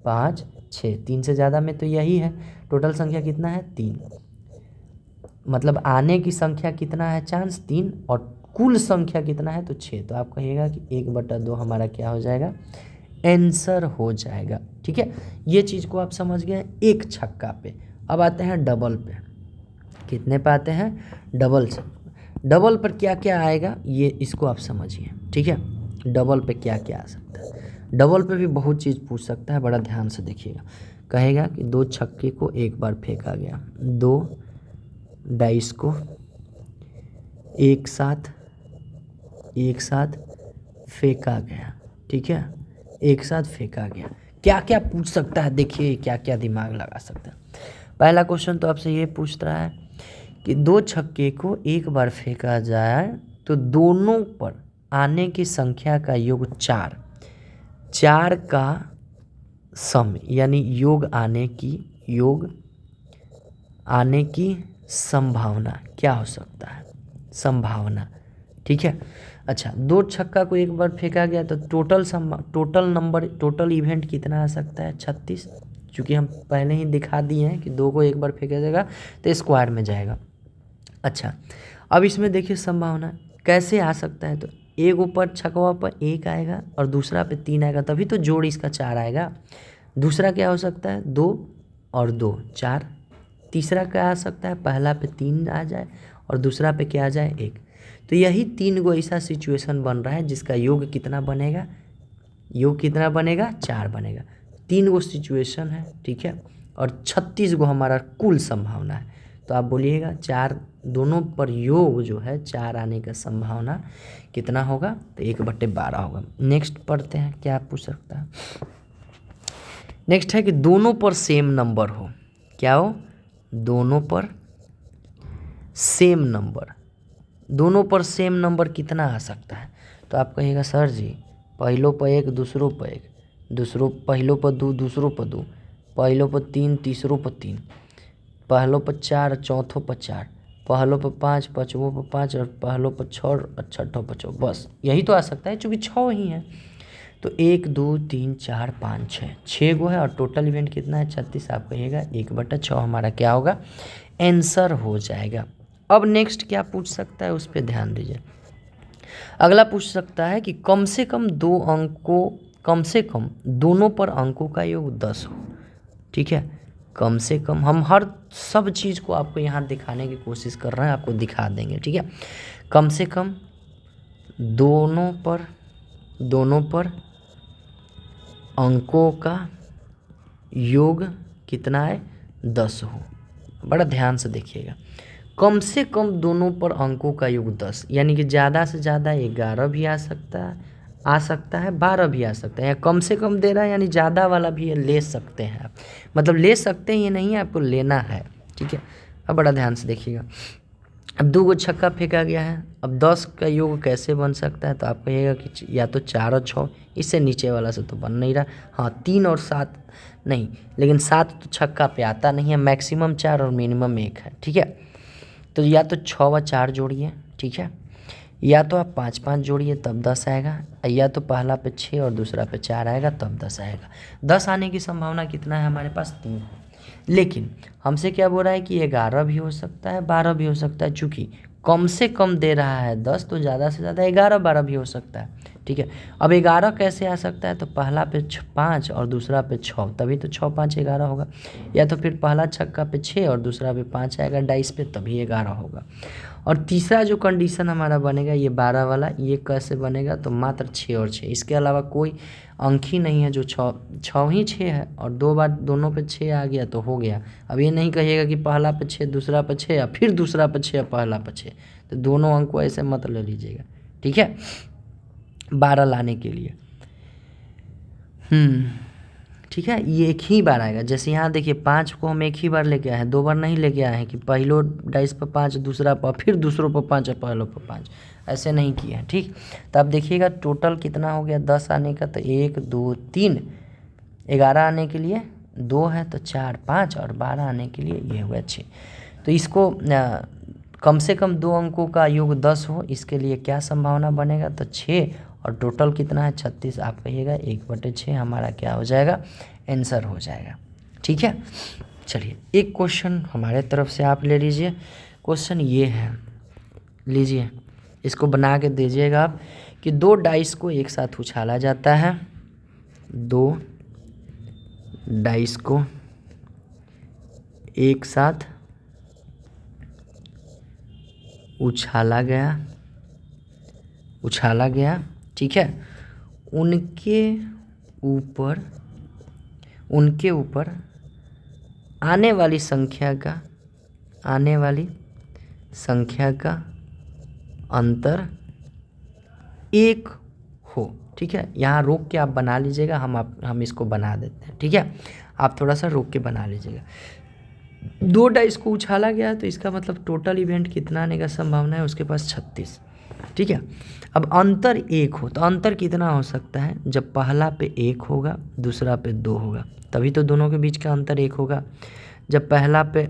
5 6, 3 से ज़्यादा में तो यही है, टोटल संख्या कितना है 3, मतलब आने की संख्या कितना है चांस 3, और कुल संख्या कितना है तो 6, तो आप कहिएगा कि 1/2 हमारा क्या हो जाएगा आंसर हो जाएगा। ठीक है, ये चीज़ को आप समझ गए एक छक्का पे। अब आते हैं डबल पे, कितने पे आते हैं डबल से। डबल पर क्या क्या आएगा ये इसको आप समझिए। ठीक है, डबल पे क्या क्या आ सकता है, डबल पे भी बहुत चीज़ पूछ सकता है, बड़ा ध्यान से देखिएगा। कहेगा कि 2 छक्के को 1 बार फेंका गया, 2 डाइस को एक साथ फेंका गया। ठीक है, एक साथ फेंका गया, क्या क्या पूछ सकता है, देखिए क्या क्या दिमाग लगा सकता है। पहला क्वेश्चन तो आपसे ये पूछ रहा है कि 2 छक्के को 1 बार फेंका जाए तो दोनों पर आने की संख्या का योग 4, 4 का सम, यानी योग आने की संभावना क्या हो सकता है, संभावना। ठीक है, अच्छा 2 छक्का को 1 बार फेंका गया तो टोटल इवेंट कितना आ सकता है 36, चूँकि हम पहले ही दिखा दिए हैं कि 2 को 1 बार फेंका जाएगा तो स्क्वायर में जाएगा। अच्छा, अब इसमें देखिए संभावना कैसे आ सकता है, तो एक ऊपर छक्का पर 1 आएगा और दूसरा पे 3 आएगा, तभी तो जोड़ इसका 4 आएगा। दूसरा क्या हो सकता है 2 और 2 4, तीसरा क्या आ सकता है, पहला पे 3 आ जाए और दूसरा पे क्या आ जाए 1। तो यही 3 गो ऐसा सिचुएशन बन रहा है जिसका योग कितना बनेगा, योग कितना बनेगा, 4 बनेगा। 3 गो सिचुएशन है, ठीक है, और 36 गो हमारा कुल संभावना है। तो आप बोलिएगा 4 दोनों पर योग जो है 4 आने का संभावना कितना होगा, तो 1/12 होगा। नेक्स्ट पढ़ते हैं, क्या पूछ सकता है। नेक्स्ट है कि दोनों पर सेम नंबर हो, क्या हो, दोनों पर सेम नंबर, दोनों पर सेम नंबर कितना आ सकता है। तो आप कहिएगा सर जी पहलों पर 1 दूसरों पर 1, दूसरों पहलों पर 2 दूसरों पर 2, पहलों पर 3 तीसरों पर 3, पहलों पर 4 चौथों पर 4, पहलों पर 5 पाँचवों पर 5 और पहलों पर 6 और छठों पर 6, बस यही तो आ सकता है चूँकि 6 ही है। तो 1 2 3 4 5 6 गो है और टोटल इवेंट कितना है 36। आप कहिएगा 1/6 हमारा क्या होगा, आंसर हो जाएगा। अब नेक्स्ट क्या पूछ सकता है उस पर ध्यान दीजिए। अगला पूछ सकता है कि कम से कम कम से कम दोनों पर अंकों का योग 10 हो, ठीक है। कम से कम हम हर सब चीज़ को आपको यहाँ दिखाने की कोशिश कर रहे हैं, आपको दिखा देंगे, ठीक है। कम से कम दोनों पर अंकों का योग कितना है 10 हो। बड़ा ध्यान से देखिएगा, कम से कम दोनों पर अंकों का योग 10, यानी कि ज़्यादा से ज़्यादा 11 भी आ सकता है 12 भी आ सकता है, या कम से कम दे रहा है यानी ज़्यादा वाला भी ले सकते हैं आप, मतलब ले सकते हैं ये नहीं है, आपको लेना है, ठीक है। अब बड़ा ध्यान से देखिएगा, अब 2 गो छक्का फेंका गया है, अब 10 का योग कैसे बन सकता है। तो आप कहिएगा कि या तो 4 और 6, इससे नीचे वाला से तो बन नहीं रहा, हाँ 3 और 7 नहीं, लेकिन 7 तो छक्का पे आता नहीं है, मैक्सिमम 4 और मिनिमम 1 है, ठीक है। तो या तो 6 व 4 जोड़िए, ठीक है, या तो आप 5 5 जोड़िए तब 10 आएगा, या तो पहला पे 6 और दूसरा पे 4 आएगा तब 10 आएगा। 10 आने की संभावना कितना है हमारे पास, 3। लेकिन हमसे क्या बोल रहा है कि 11 भी हो सकता है 12 भी हो सकता है, चूँकि कम से कम दे रहा है 10 तो ज़्यादा से ज़्यादा 11 12 भी हो सकता है, ठीक है। अब 11 कैसे आ सकता है, तो पहला पे 5 और दूसरा पे 6, तभी तो 6 5 11 होगा, या तो फिर पहला छक्का पे 6 और दूसरा पे 5 आएगा डाइस पे, तभी 11 होगा। और तीसरा जो कंडीशन हमारा बनेगा ये 12 वाला, ये कैसे बनेगा, तो मात्र 6 और 6, इसके अलावा कोई अंक ही नहीं है जो 6 ही 6 है, और 2 बार दोनों पे 6 आ गया तो हो गया। अब ये नहीं कहिएगा कि पहला पे 6 दूसरा पे 6 या फिर दूसरा पे 6 पहला पे 6, तो दोनों अंक को ऐसे मत ले लीजिएगा, ठीक है, 12 लाने के लिए। ठीक है, ये एक ही बार आएगा। जैसे यहाँ देखिए 5 को हम एक ही बार लेके आए हैं, 2 बार नहीं लेके आए हैं कि पहलो डाइस पर 5 दूसरा पर फिर दूसरों पर 5 और पहलों पर 5, ऐसे नहीं किए हैं, ठीक। तो आप देखिएगा टोटल कितना हो गया 10 आने का, तो 1 2 3, 11 आने के लिए 2 है तो 4 5 और 12 आने के लिए ये हुआ 6। तो इसको कम से कम 2 अंकों का योग 10 हो, इसके लिए क्या संभावना बनेगा, तो 6, और टोटल कितना है 36। आप कहिएगा 1/6 हमारा क्या हो जाएगा, आंसर हो जाएगा, ठीक है। चलिए एक क्वेश्चन हमारे तरफ से आप ले लीजिए। क्वेश्चन ये है, लीजिए इसको बना के दीजिएगा आप, कि 2 डाइस को एक साथ उछाला जाता है, 2 डाइस को एक साथ उछाला गया, ठीक है। उनके ऊपर आने वाली संख्या का अंतर 1 हो, ठीक है। यहाँ रोक के आप बना लीजिएगा, हम इसको बना देते हैं, ठीक है। आप थोड़ा सा रोक के बना लीजिएगा। 2 डाइस को उछाला गया तो इसका मतलब टोटल इवेंट कितना आने का संभावना है, उसके पास 36, ठीक है। अब अंतर 1 हो तो अंतर कितना हो सकता है, जब पहला पे 1 होगा दूसरा पे 2 होगा तभी तो दोनों के बीच का अंतर 1 होगा। जब पहला पे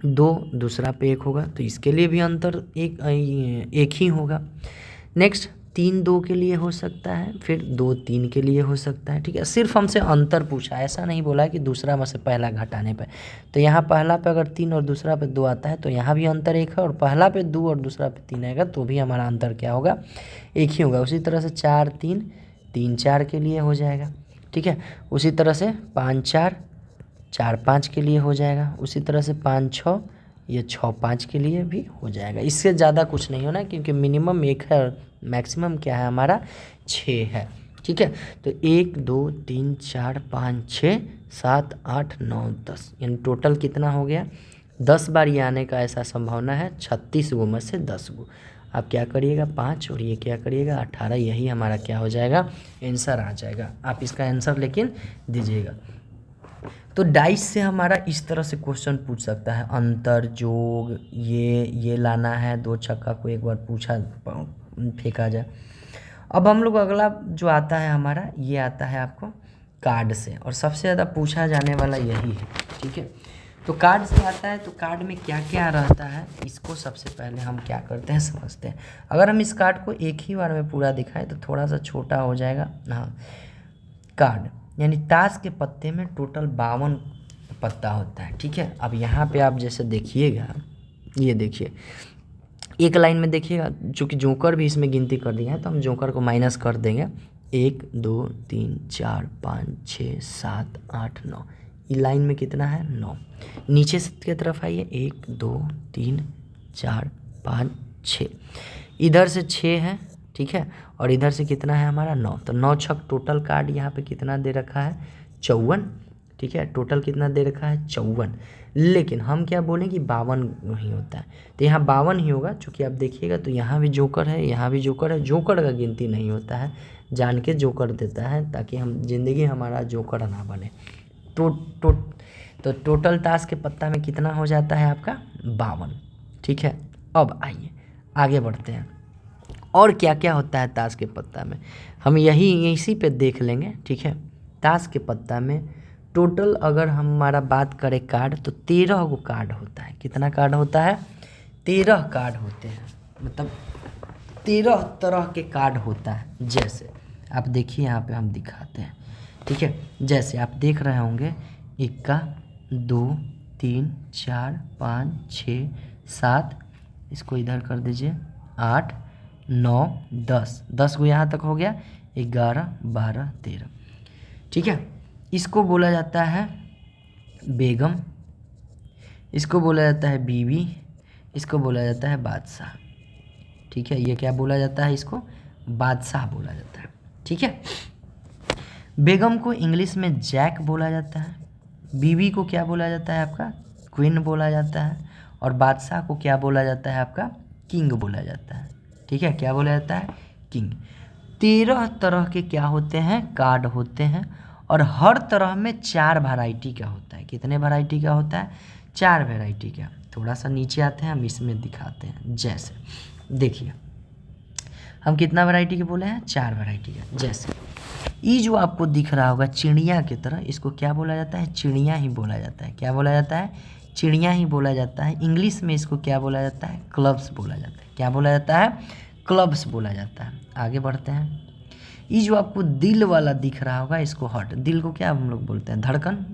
2 दूसरा पे 1 होगा तो इसके लिए भी अंतर एक ही होगा। नेक्स्ट 3 2 के लिए हो सकता है, फिर 2 3 के लिए हो सकता है, ठीक है। सिर्फ हमसे अंतर पूछा, ऐसा नहीं बोला कि दूसरा में से पहला घटाने पे। तो यहाँ पहला पे अगर 3 और दूसरा पे 2 आता है तो यहाँ भी अंतर 1 है, और पहला पे 2 और दूसरा पे 3 आएगा तो भी हमारा अंतर क्या होगा, 1 ही होगा। उसी तरह से 4 3 3 4 के लिए हो जाएगा, ठीक है। उसी तरह से 5 4 4 5 के लिए हो जाएगा। उसी तरह से 5 6, ये 6 5 के लिए भी हो जाएगा। इससे ज़्यादा कुछ नहीं होना क्योंकि मिनिमम 1 है और मैक्सिमम क्या है हमारा 6 है। ठीक है, तो 1 2 3 4 5 6 7 8 9 10, यानी टोटल कितना हो गया? 10 बार ये आने का ऐसा संभावना है 36 गो में से 10 गो। आप क्या करिएगा 5 और ये क्या करिएगा 18, यही हमारा क्या हो जाएगा आंसर आ जाएगा। आप इसका आंसर लेकिन दीजिएगा। तो डाइस से हमारा इस तरह से क्वेश्चन पूछ सकता है, अंतर, जोग, ये लाना है, 2 छक्का को एक बार पूछा फेंका जाए। अब हम लोग अगला जो आता है हमारा, ये आता है आपको कार्ड से, और सबसे ज़्यादा पूछा जाने वाला यही है। ठीक है, तो कार्ड से आता है, तो कार्ड में क्या क्या रहता है इसको सबसे पहले हम क्या करते हैं समझते हैं। अगर हम इस कार्ड को एक ही बार में पूरा दिखाएं तो थोड़ा सा छोटा हो जाएगा। हाँ, कार्ड यानी ताश के पत्ते में टोटल 52 पत्ता होता है। ठीक है, अब यहाँ पे आप जैसे देखिएगा, ये देखिए एक लाइन में देखिएगा, चूँकि जोकर भी इसमें गिनती कर दिया है तो हम जोकर को माइनस कर देंगे। 1 2 3 4 5 6 7 8 9, ये लाइन में कितना है 9। नीचे से की तरफ आइए, 1 2 3 4 5 6, इधर से 6 है। ठीक है, और इधर से कितना है हमारा 9, तो 9 छक टोटल कार्ड यहाँ पे कितना दे रखा है 54। ठीक है, टोटल कितना दे रखा है 54, लेकिन हम क्या बोलें कि 52 नहीं होता है, तो यहाँ 52 ही होगा। चूँकि आप देखिएगा तो यहाँ भी जोकर है, यहाँ भी जोकर है, जोकर का गिनती नहीं होता है, जान के जोकर देता है ताकि हम ज़िंदगी हमारा जोकर ना बने। तो टोटल ताश के पत्ता में कितना हो जाता है आपका 52। ठीक है, अब आइए आगे बढ़ते हैं, और क्या क्या होता है ताश के पत्ता में हम इसी पे देख लेंगे। ठीक है, ताश के पत्ता में टोटल अगर हमारा बात करें कार्ड, तो 13 गो कार्ड होता है। कितना कार्ड होता है? 13 कार्ड होते हैं, मतलब 13 तरह के कार्ड होता है। जैसे आप देखिए यहाँ पे हम दिखाते हैं। ठीक है, जैसे आप देख रहे होंगे 1 2 3 4 5 6 7, इसको इधर कर दीजिए, 8 9 10, 10 को यहाँ तक हो गया, 11 12 13। ठीक है, इसको बोला जाता है बेगम, इसको बोला जाता है बीवी, इसको बोला जाता है बादशाह। ठीक है, ये क्या बोला जाता है? इसको बादशाह बोला जाता है। ठीक है, बेगम को इंग्लिश में जैक बोला जाता है, बीवी को क्या बोला जाता है आपका क्वीन बोला जाता है, और बादशाह को क्या बोला जाता है आपका किंग बोला जाता है। ठीक है, क्या बोला जाता है? किंग। 13 तरह के क्या होते हैं? कार्ड होते हैं, और हर तरह में 4 वैरायटी का होता है। कितने वैरायटी का होता है? 4 वैरायटी का। थोड़ा सा नीचे आते हैं, हम इसमें दिखाते हैं। जैसे देखिए हम कितना वैरायटी के बोले हैं? 4 वैरायटी का। जैसे ये जो आपको दिख रहा होगा चिड़िया की तरह, इसको क्या बोला जाता है? चिड़िया ही बोला जाता है। क्या बोला जाता है? चिड़िया ही बोला जाता है। इंग्लिश में इसको क्या बोला जाता है? क्लब्स बोला जाता है। क्या बोला जाता है? क्लब्स बोला जाता है। आगे बढ़ते हैं। ये जो आपको दिल वाला दिख रहा होगा, इसको हार्ट, दिल को क्या हम लोग बोलते हैं? धड़कन,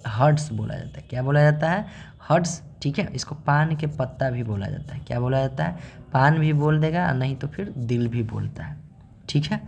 हार्ट्स बोला जाता है। क्या बोला जाता है? हार्ट्स। ठीक है, इसको पान के पत्ता भी बोला जाता है। क्या बोला जाता है? पान भी बोल देगा, नहीं तो फिर दिल भी बोलता है। ठीक है,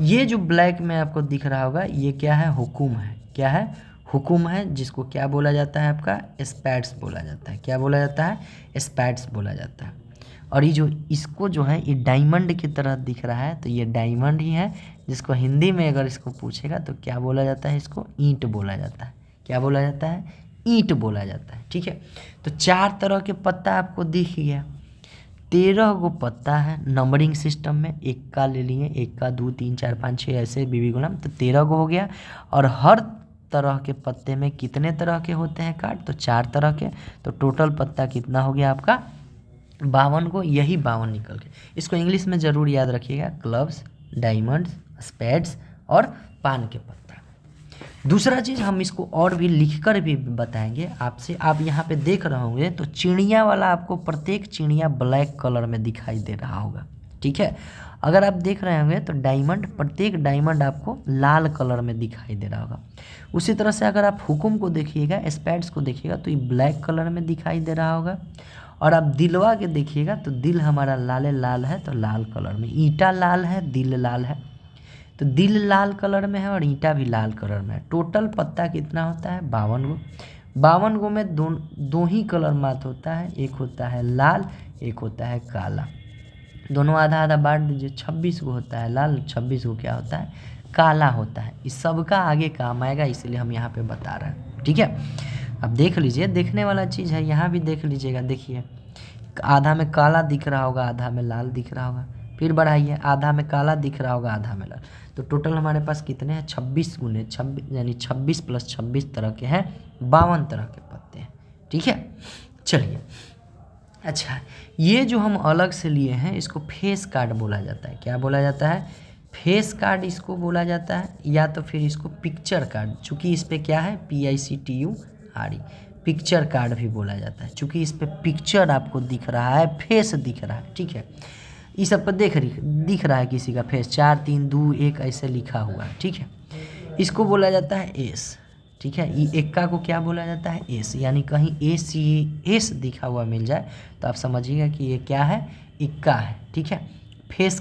ये जो ब्लैक में आपको दिख रहा होगा, ये क्या है? हुकुम है। क्या है? हुकुम है, जिसको क्या बोला जाता है? आपका स्पैट्स बोला जाता है। क्या बोला जाता है? स्पैट्स बोला जाता है। और ये जो इसको जो है, ये डायमंड की तरह दिख रहा है, तो ये डायमंड ही है, जिसको हिंदी में अगर इसको पूछेगा तो क्या बोला जाता है? इसको ईंट बोला जाता है। क्या बोला जाता है? ईंट बोला जाता है। ठीक है, तो 4 तरह के पत्ता आपको दिख गया। 13 गो पत्ता है नंबरिंग सिस्टम में, 1 का ले लिए, 1 का 2 3 4 5 6 ऐसे बीबी गुलाम, तो 13 गो हो गया। और हर तरह के पत्ते में कितने तरह के होते हैं कार्ड? तो 4 तरह के। तो टोटल पत्ता कितना हो गया आपका? 52 को। यही 52 निकल के, इसको इंग्लिश में ज़रूर याद रखिएगा, क्लब्स, डायमंड्स, स्पैड्स और पान के पत्ता। दूसरा चीज़ हम इसको और भी लिखकर भी बताएंगे आपसे। आप यहाँ पे देख रहे होंगे तो चिड़िया वाला आपको प्रत्येक चिड़िया ब्लैक कलर में दिखाई दे रहा होगा। ठीक है, अगर आप देख रहे होंगे तो डायमंड, प्रत्येक डायमंड आपको लाल कलर में दिखाई दे रहा होगा। उसी तरह से अगर आप हुकुम को देखिएगा, स्पैड्स को देखिएगा तो ये ब्लैक कलर में दिखाई दे रहा होगा। और आप दिलवा के देखिएगा तो दिल हमारा लाल है, तो लाल कलर में। ईंटा लाल है, दिल लाल है। तो दिल लाल कलर में है और ईंटा भी लाल कलर में है। टोटल पत्ता कितना होता है? 52 गो। 52 गो में दो ही कलर मात होता है, एक होता है लाल, एक होता है काला। दोनों आधा आधा बांट दीजिए, 26 गो होता है लाल, 26 गो क्या होता है? काला होता है। इस सब का आगे काम आएगा, इसलिए हम यहाँ पे बता रहे हैं, ठीक है। अब देख लीजिए, देखने वाला चीज़ है, यहाँ भी देख लीजिएगा। देखिए आधा में काला दिख रहा होगा, आधा में लाल दिख रहा होगा। फिर बढ़ाइए, आधा में काला दिख रहा होगा, आधा में लाल। तो टोटल हमारे पास कितने हैं? 26 गुने 26, यानी 26 + 26 तरह के हैं, 52 तरह के पत्ते हैं, ठीक है। चलिए, अच्छा, ये जो हम अलग से लिए हैं इसको फेस कार्ड बोला जाता है। क्या बोला जाता है? फेस कार्ड इसको बोला जाता है, या तो फिर इसको पिक्चर कार्ड, चूँकि इस पर क्या है? PICTURE, पिक्चर कार्ड भी बोला जाता है, चूँकि इस पर पिक्चर आपको दिख रहा है, फेस दिख रहा है, ठीक है। इस सब पर दिख रहा है किसी का फेस, 4 3 2 1 ऐसे लिखा हुआ है, ठीक है। इसको बोला जाता है एस, ठीक है। ये इक्का को क्या बोला जाता है? एस, यानी कहीं एस दिखा हुआ मिल जाए तो आप समझिएगा कि ये क्या है? इक्का है, ठीक है। फेस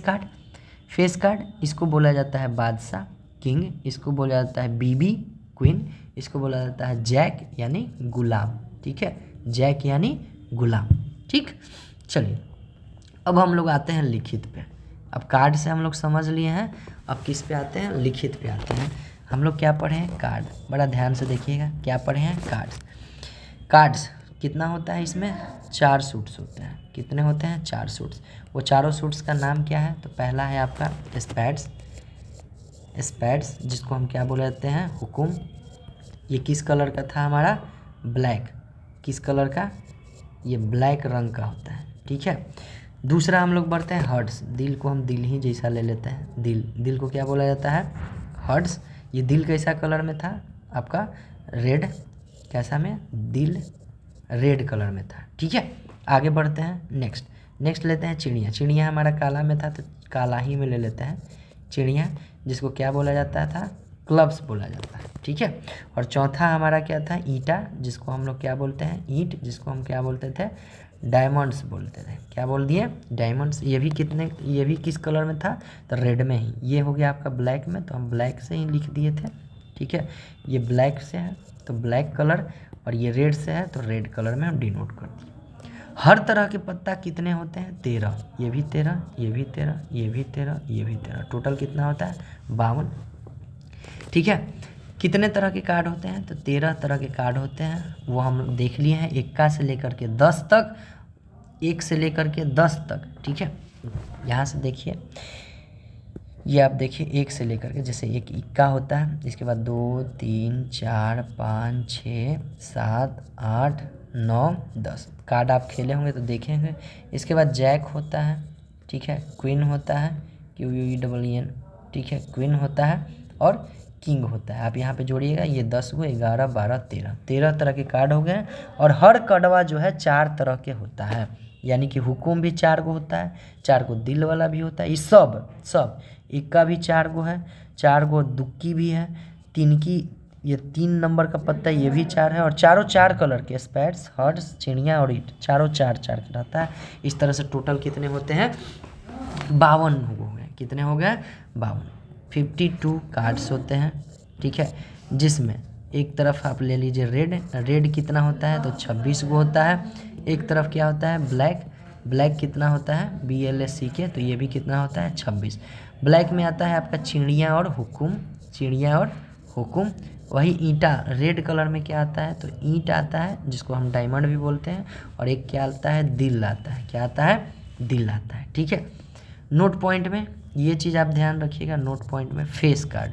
कार्ड इसको बोला जाता है बादशाह, किंग। इसको बोला जाता है बीबी, क्वीन। इसको बोला जाता है जैक, यानी गुलाम, ठीक है। जैक यानी गुलाम, ठीक। चलिए, अब हम लोग आते हैं लिखित पे। अब कार्ड से हम लोग समझ लिए हैं, अब किस पे आते हैं? लिखित पे आते हैं। हम लोग क्या पढ़े हैं? कार्ड। बड़ा ध्यान से देखिएगा, क्या पढ़े हैं? कार्ड्स कितना होता है इसमें? 4 सूट्स होते हैं। कितने होते हैं? 4 सूट्स। वो चारों सूट्स का नाम क्या है? तो पहला है आपका स्पैड्स, जिसको हम क्या बोले जाते हैं? हुकुम। ये किस कलर का था हमारा? ब्लैक। किस कलर का? ये ब्लैक रंग का होता है, ठीक है। दूसरा हम लोग बढ़ते हैं हर्ट्स। दिल को हम दिल ही जैसा ले लेते हैं, दिल को क्या बोला जाता है? हर्ट्स। ये दिल कैसा कलर में था आपका? रेड। कैसा में? दिल रेड कलर में था, ठीक है। आगे बढ़ते हैं, नेक्स्ट लेते हैं चिड़िया हमारा काला में था, तो काला ही में ले लेते हैं चिड़िया, जिसको क्या बोला जाता था? क्लब्स बोला जाता है, ठीक है। और चौथा हमारा क्या था? ईंटा, जिसको हम लोग क्या बोलते हैं? ईंट, जिसको हम क्या बोलते थे? डायमंड्स बोलते थे। क्या बोल दिए? डायमंड्स। ये भी किस कलर में था? तो रेड में ही। ये हो गया आपका ब्लैक में, तो हम ब्लैक से ही लिख दिए थे, ठीक है। ये ब्लैक से है तो ब्लैक कलर, और ये रेड से है तो रेड कलर में हम डिनोट कर दिए। हर तरह के पत्ता कितने होते हैं? 13। ये भी 13, ये भी 13, ये भी 13, ये भी 13। टोटल कितना होता है? 52, ठीक है। कितने तरह के कार्ड होते हैं? तो 13 तरह के कार्ड होते हैं, वो हम देख लिए हैं, 1 से लेकर के 10 तक, 1 से लेकर के 10 तक, ठीक है। यहाँ से देखिए, ये आप देखिए 1 से लेकर के, जैसे एक इक्का होता है, इसके बाद 2 3 4 5 6 7 8 9 10 कार्ड आप खेले होंगे तो देखेंगे। इसके बाद जैक होता है, ठीक है। क्वीन होता है, QUEEN, ठीक है, क्वीन होता है, और किंग होता है। आप यहाँ पे जोड़िएगा, ये 10 गो, 11 12 13 तरह के कार्ड हो गए। और हर कड़वा जो है 4 तरह के होता है, यानी कि हुकुम भी 4 गो होता है, 4 गो दिल वाला भी होता है, ये सब इक्का भी 4 गो है, 4 गो दुक्की भी है, तिनकी, ये 3 नंबर का पत्ता, ये भी 4 है, और चारों 4 कलर के स्पैड्स, हर्ट्स, चिड़िया और ईट, चारों 4 4 का रहता है। इस तरह से टोटल कितने होते हैं? 52 हो गए। कितने हो गए? 52। 52 कार्ड्स होते हैं, ठीक है, जिसमें एक तरफ आप ले लीजिए रेड कितना होता है? तो 26 गो होता है। एक तरफ क्या होता है? ब्लैक कितना होता है? BLACK, तो ये भी कितना होता है? 26। ब्लैक में आता है आपका चिड़िया और हुकुम। वही ईंटा रेड कलर में क्या आता है? तो ईंट आता है, जिसको हम डायमंड भी बोलते हैं, और एक क्या आता है? दिल आता है। क्या आता है? दिल आता है, ठीक है। नोट पॉइंट में ये चीज़ आप ध्यान रखिएगा, नोट पॉइंट में फेस कार्ड।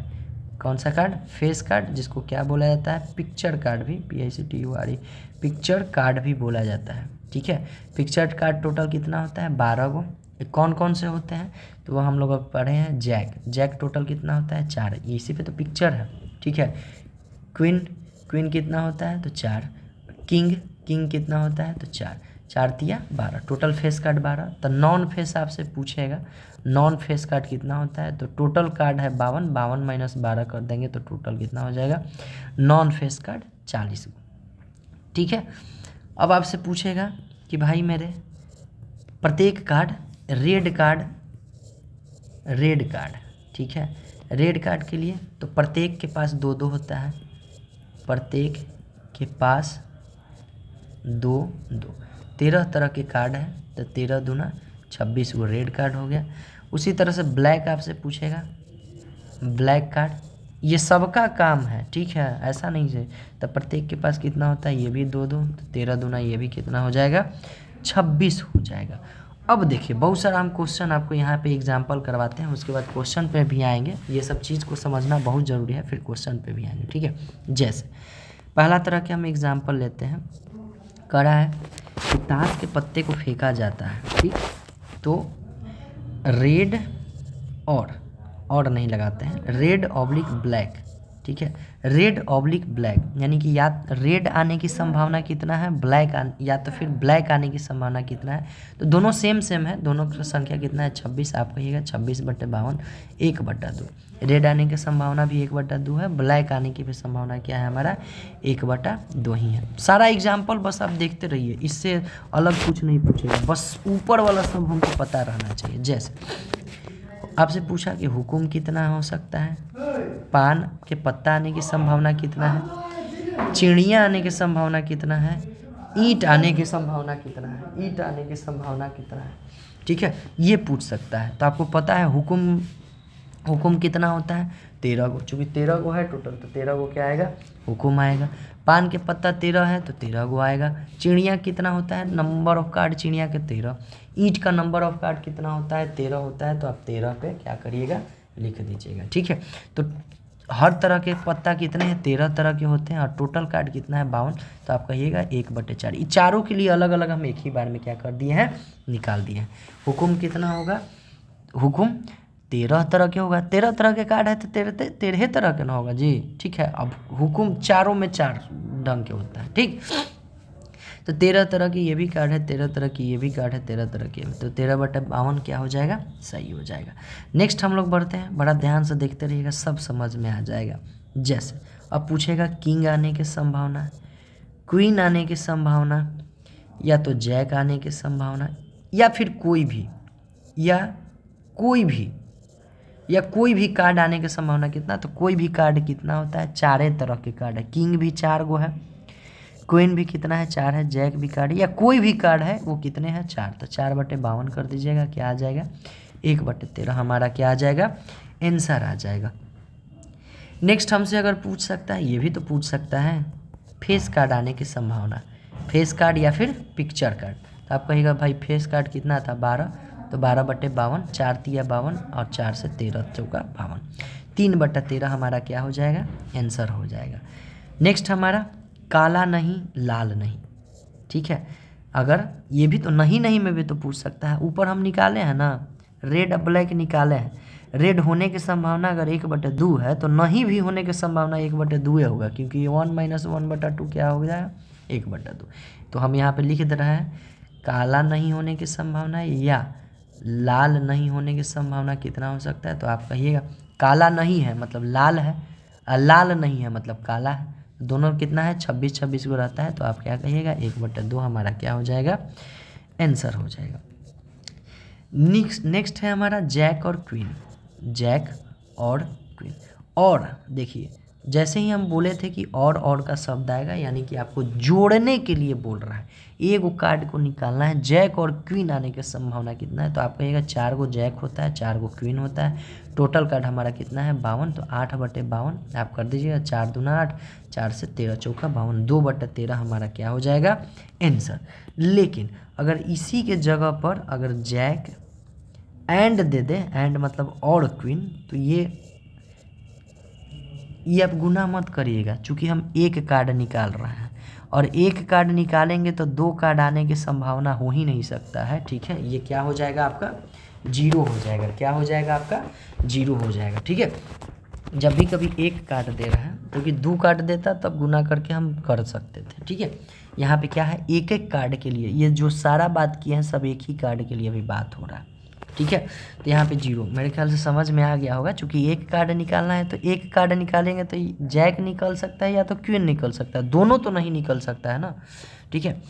कौन सा कार्ड? फेस कार्ड, जिसको क्या बोला जाता है? पिक्चर कार्ड भी, PICTURE, पिक्चर कार्ड भी बोला जाता है, ठीक है। पिक्चर कार्ड टोटल कितना होता है? 12 गो। कौन कौन से होते हैं? तो वो हम लोग अब पढ़े हैं। जैक टोटल कितना होता है? 4। इसी पे तो पिक्चर है, ठीक है। क्वीन कितना होता है? तो 4। किंग कितना होता है? तो 4 4 तिया 12, टोटल फेस कार्ड 12। तो नॉन फेस आपसे पूछेगा, नॉन फेस कार्ड कितना होता है? तो टोटल कार्ड है 52 - 12 कर देंगे तो टोटल कितना हो जाएगा? नॉन फेस कार्ड 40 गो, ठीक है। अब आपसे पूछेगा कि भाई मेरे प्रत्येक कार्ड रेड कार्ड, ठीक है, रेड कार्ड के लिए तो प्रत्येक के पास 2-2 होता है, प्रत्येक के पास 2-2, 13 तरह के कार्ड है तो 13 दूना 26 वो रेड कार्ड हो गया। उसी तरह से ब्लैक आपसे पूछेगा, ब्लैक कार्ड, ये सबका काम है, ठीक है, ऐसा नहीं है। तो प्रत्येक के पास कितना होता है, ये भी 2-2, तो 13 दूना ये भी कितना हो जाएगा, 26 हो जाएगा। अब देखिए बहुत सारा हम क्वेश्चन आपको यहाँ पे एग्जांपल करवाते हैं, उसके बाद क्वेश्चन पे भी आएंगे। ये सब चीज़ को समझना बहुत ज़रूरी है, फिर क्वेश्चन पे भी आएंगे, ठीक है। जैसे पहला तरह के हम एग्जाम्पल लेते हैं, करा है कि ताश के पत्ते को फेंका जाता है, ठीक, तो रेड और नहीं लगाते हैं, रेड ऑब्लिक ब्लैक, ठीक है, रेड ऑब्लिक ब्लैक, यानी कि या रेड आने की संभावना कितना है, ब्लैक या तो फिर ब्लैक आने की संभावना कितना है। तो दोनों सेम है, दोनों का संख्या कितना है, 26। आप कहिएगा 26/52, 1/2। रेड आने की संभावना भी 1/2 है, ब्लैक आने की भी संभावना क्या है हमारा, 1/2 ही है। सारा एग्जाम्पल बस आप देखते रहिए, इससे अलग कुछ नहीं पूछेगा, बस ऊपर वाला सब हमको पता रहना चाहिए। जैसे आपसे पूछा कि हुकुम कितना हो सकता है, पान के पत्ता आने की संभावना कितना है, चिड़िया आने की संभावना कितना है, ईंट आने की संभावना कितना है, ईंट आने की संभावना कितना है, ठीक है, ये पूछ सकता है। तो आपको पता है हुकुम कितना होता है, 13 गो, चूँकि 13 गो है टोटल, तो 13 गो क्या आएगा, हुकुम आएगा। पान के पत्ता 13 है तो 13 गो आएगा। चिड़िया कितना होता है, नंबर ऑफ कार्ड चिड़िया के 13। ईंट का नंबर ऑफ कार्ड कितना होता है, 13 होता है, तो आप 13 पे क्या करिएगा, लिख दीजिएगा, ठीक है। तो हर तरह के पत्ता कितने हैं, 13 तरह के होते हैं, और टोटल कार्ड कितना है, 52। तो आप कहिएगा 1/4। ये चारों के लिए अलग अलग हम एक ही बार में क्या कर दिए हैं, निकाल दिए हैं। हुकुम कितना होगा, हुकुम 13 तरह के होगा, 13 तरह के कार्ड है तो 13 तरह के ना होगा जी, ठीक है। अब हुकुम चारों में 4 ढंग के होता है, ठीक। तो 13 तरह की ये भी कार्ड है, 13 तरह की ये भी कार्ड है, 13 तरह की, तो 13/52 क्या हो जाएगा, सही हो जाएगा। नेक्स्ट हम लोग बढ़ते हैं, बड़ा ध्यान से देखते रहिएगा, सब समझ में आ जाएगा। जैसे अब पूछेगा किंग आने की संभावना, क्वीन आने की संभावना, या तो जैक आने की संभावना, या फिर कोई भी कार्ड आने की संभावना कितना, तो कोई भी कार्ड कितना होता है, 4 तरह के कार्ड है। किंग भी 4 गो है, क्वीन भी कितना है, 4 है, जैक भी कार्ड है, या कोई भी कार्ड है वो कितने हैं, 4। तो 4/52 कर दीजिएगा, क्या आ जाएगा, 1/13 हमारा क्या आ जाएगा, आंसर आ जाएगा। नेक्स्ट हमसे अगर पूछ सकता है, ये भी तो पूछ सकता है, फेस कार्ड आने की संभावना, फेस कार्ड या फिर पिक्चर कार्ड। तो आप कहिएगा भाई फेस कार्ड कितना था, 12, तो 12/52, 4 तिया 52, और 4 से 13 चौका 52, 3/13 हमारा क्या हो जाएगा, आंसर हो जाएगा। नेक्स्ट हमारा काला नहीं लाल नहीं, ठीक है। अगर ये भी तो नहीं में भी तो पूछ सकता है, ऊपर हम निकाले हैं ना, रेड ब्लैक निकाले हैं, रेड होने की संभावना अगर 1/2 है तो नहीं भी होने की संभावना 1/2 होगा, क्योंकि 1 - 1/2 क्या हो जाएगा, 1/2। तो हम यहाँ पे लिख दे रहे हैं काला नहीं होने की संभावना या लाल नहीं होने की संभावना कितना हो सकता है। तो आप कहिएगा काला नहीं है मतलब लाल है, और लाल नहीं है मतलब काला है, दोनों कितना है, 26 को रहता है। तो आप क्या कहिएगा, 1/2 हमारा क्या हो जाएगा, आंसर हो जाएगा। नेक्स्ट है हमारा जैक और क्वीन, जैक और क्वीन। और देखिए जैसे ही हम बोले थे कि और का शब्द आएगा, यानी कि आपको जोड़ने के लिए बोल रहा है, एक टार्ड को निकालना है, जैक और क्वीन आने की संभावना कितना है। तो आप कहिएगा 4 गो जैक होता है, 4 गो क्वीन होता है, टोटल कार्ड हमारा कितना है 52, तो 8/52 आप कर दीजिएगा, 4 दूना 8, 4 से 13 चौका 52, 2/13 हमारा क्या हो जाएगा, आंसर। लेकिन अगर इसी के जगह पर अगर जैक एंड दे दे, एंड मतलब और क्वीन, तो ये आप गुना मत करिएगा, चूँकि हम एक कार्ड निकाल रहे हैं, और एक कार्ड निकालेंगे तो 2 कार्ड आने की संभावना हो ही नहीं सकता है, ठीक है। ये क्या हो जाएगा आपका, 0 हो जाएगा, क्या हो जाएगा आपका, 0 हो जाएगा, ठीक है। जब भी कभी एक कार्ड दे रहे हैं, क्योंकि 2 कार्ड देता तब गुना करके हम कर सकते थे, ठीक है। यहाँ पे क्या है, एक एक कार्ड के लिए, ये जो सारा बात किए हैं सब एक ही कार्ड के लिए भी बात हो रहा है, ठीक है। तो यहाँ पे 0 मेरे ख्याल से समझ में आ गया होगा, क्योंकि एक कार्ड निकालना है तो एक कार्ड निकालेंगे तो जैक निकल सकता है या तो क्वीन निकल सकता है, दोनों तो नहीं निकल सकता है ना, ठीक है।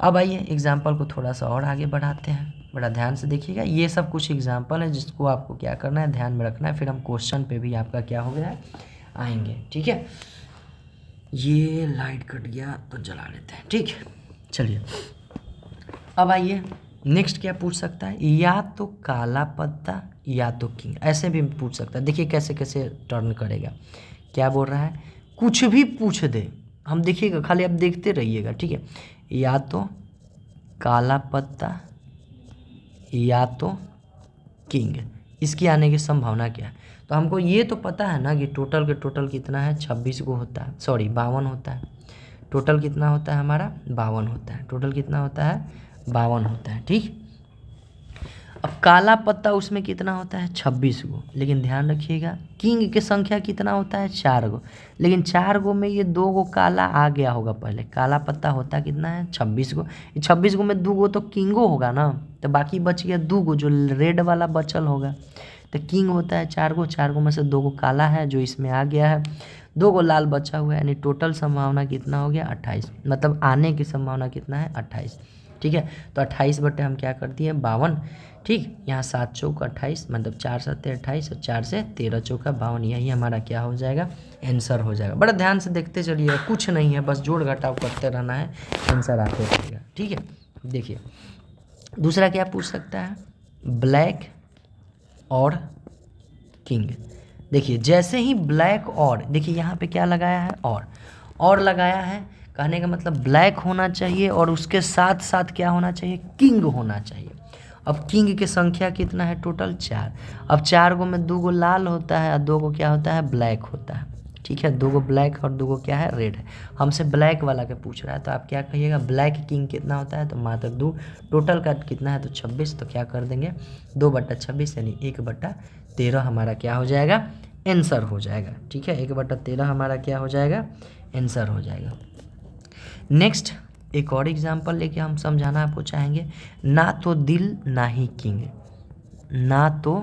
अब आइए एग्जाम्पल को थोड़ा सा और आगे बढ़ाते हैं। बड़ा ध्यान से देखिएगा। ये सब कुछ एग्जाम्पल है जिसको आपको क्या करना है, ध्यान में रखना है। फिर हम क्वेश्चन पे भी आपका क्या हो गया है, आएंगे। ठीक है, ये लाइट कट गया तो जला लेते हैं। ठीक है, चलिए अब आइए नेक्स्ट क्या पूछ सकता है, या तो काला पत्ता या तो किंग, ऐसे भी पूछ सकता है। देखिए कैसे कैसे टर्न करेगा। क्या बोल रहा है, कुछ भी पूछ दे, हम देखिएगा, खाली आप देखते रहिएगा। ठीक है, या तो काला पत्ता या तो किंग, इसकी आने की संभावना क्या है। तो हमको ये तो पता है ना कि टोटल के टोटल कितना है, 26 को होता है, सॉरी 52 होता है। टोटल कितना होता है हमारा, 52 होता है। टोटल कितना होता है, 52 होता है। ठीक, अब काला पत्ता उसमें कितना होता है, 26 गो। लेकिन ध्यान रखिएगा किंग की संख्या कितना होता है, 4 गो। लेकिन 4 गो में ये 2 गो काला आ गया होगा पहले। काला पत्ता होता कितना है, 26 गो। 26 गो में 2 गो तो किंगो होगा ना, तो बाकी बच गया 2 गो जो रेड वाला बचल होगा। तो किंग होता है 4 गो, 4 गो में से 2 गो काला है जो इसमें आ गया है, 2 गो लाल बचा हुआ है। यानी टोटल संभावना कितना हो गया, 28। मतलब आने की संभावना कितना है, 28। ठीक है, तो 28 बटे हम क्या कर दिए, 52। ठीक, यहाँ 7 चौक 28, मतलब 4 7 28 और 4 से 13 चौका 52। यही हमारा क्या हो जाएगा, आंसर हो जाएगा। बड़ा ध्यान से देखते चलिए, कुछ नहीं है, बस जोड़ घटाव करते रहना है, आंसर आते रहेगा। ठीक है, देखिए दूसरा क्या पूछ सकता है, ब्लैक और किंग। देखिए जैसे ही ब्लैक और, देखिए यहाँ पे क्या लगाया है, और लगाया है, कहने का मतलब ब्लैक होना चाहिए और उसके साथ साथ क्या होना चाहिए, किंग होना चाहिए। अब किंग की संख्या कितना है, टोटल 4। अब 4 गो में 2 गो लाल होता है और 2 गो क्या होता है, ब्लैक होता है। ठीक है, 2 गो ब्लैक और 2 गो क्या है, रेड है। हमसे ब्लैक वाला के पूछ रहा है, तो आप क्या कहिएगा, ब्लैक किंग कितना होता है, तो मात्र 2। टोटल का कितना है, तो 26। तो क्या कर देंगे, 2/26 यानी 1/13 हमारा क्या हो जाएगा, आंसर हो जाएगा। ठीक है, 1/13 हमारा क्या हो जाएगा, आंसर हो जाएगा। नेक्स्ट एक और एग्जाम्पल लेके हम समझाना आपको चाहेंगे, ना तो दिल ना ही किंग। ना तो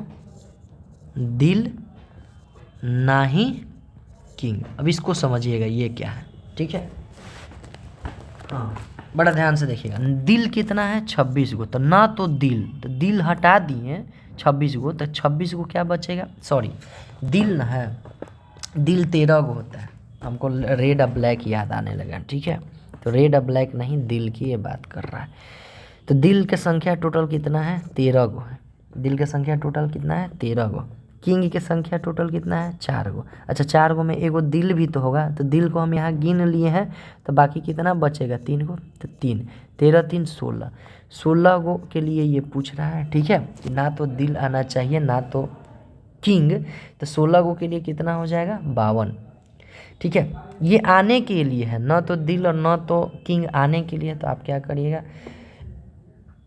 दिल ना ही किंग, अब इसको समझिएगा ये क्या है। ठीक है, हाँ बड़ा ध्यान से देखिएगा। दिल कितना है, 26 गो। तो ना तो दिल हटा दिए 26 गो, तो 26 गो क्या बचेगा, सॉरी दिल ना है, दिल 13 गो होता है। हमको रेड और ब्लैक याद आने लगा। ठीक है, तो रेड और ब्लैक नहीं, दिल की ये बात कर रहा है। तो दिल की संख्या टोटल कितना है, 13 गो है। दिल की संख्या टोटल कितना है, 13 गो। किंग की संख्या टोटल कितना है, 4 गो। अच्छा 4 गो में एगो दिल भी तो होगा, तो दिल को हम यहाँ गिन लिए हैं, तो बाकी कितना बचेगा, 3 गो। तो 3, 13 3 16, 16 गो के लिए ये पूछ रहा है। ठीक है, ना तो दिल आना चाहिए ना तो किंग, तो 16 गो के लिए कितना हो जाएगा, 52। ठीक है, ये आने के लिए है, ना तो दिल और ना तो किंग आने के लिए। तो आप क्या करिएगा,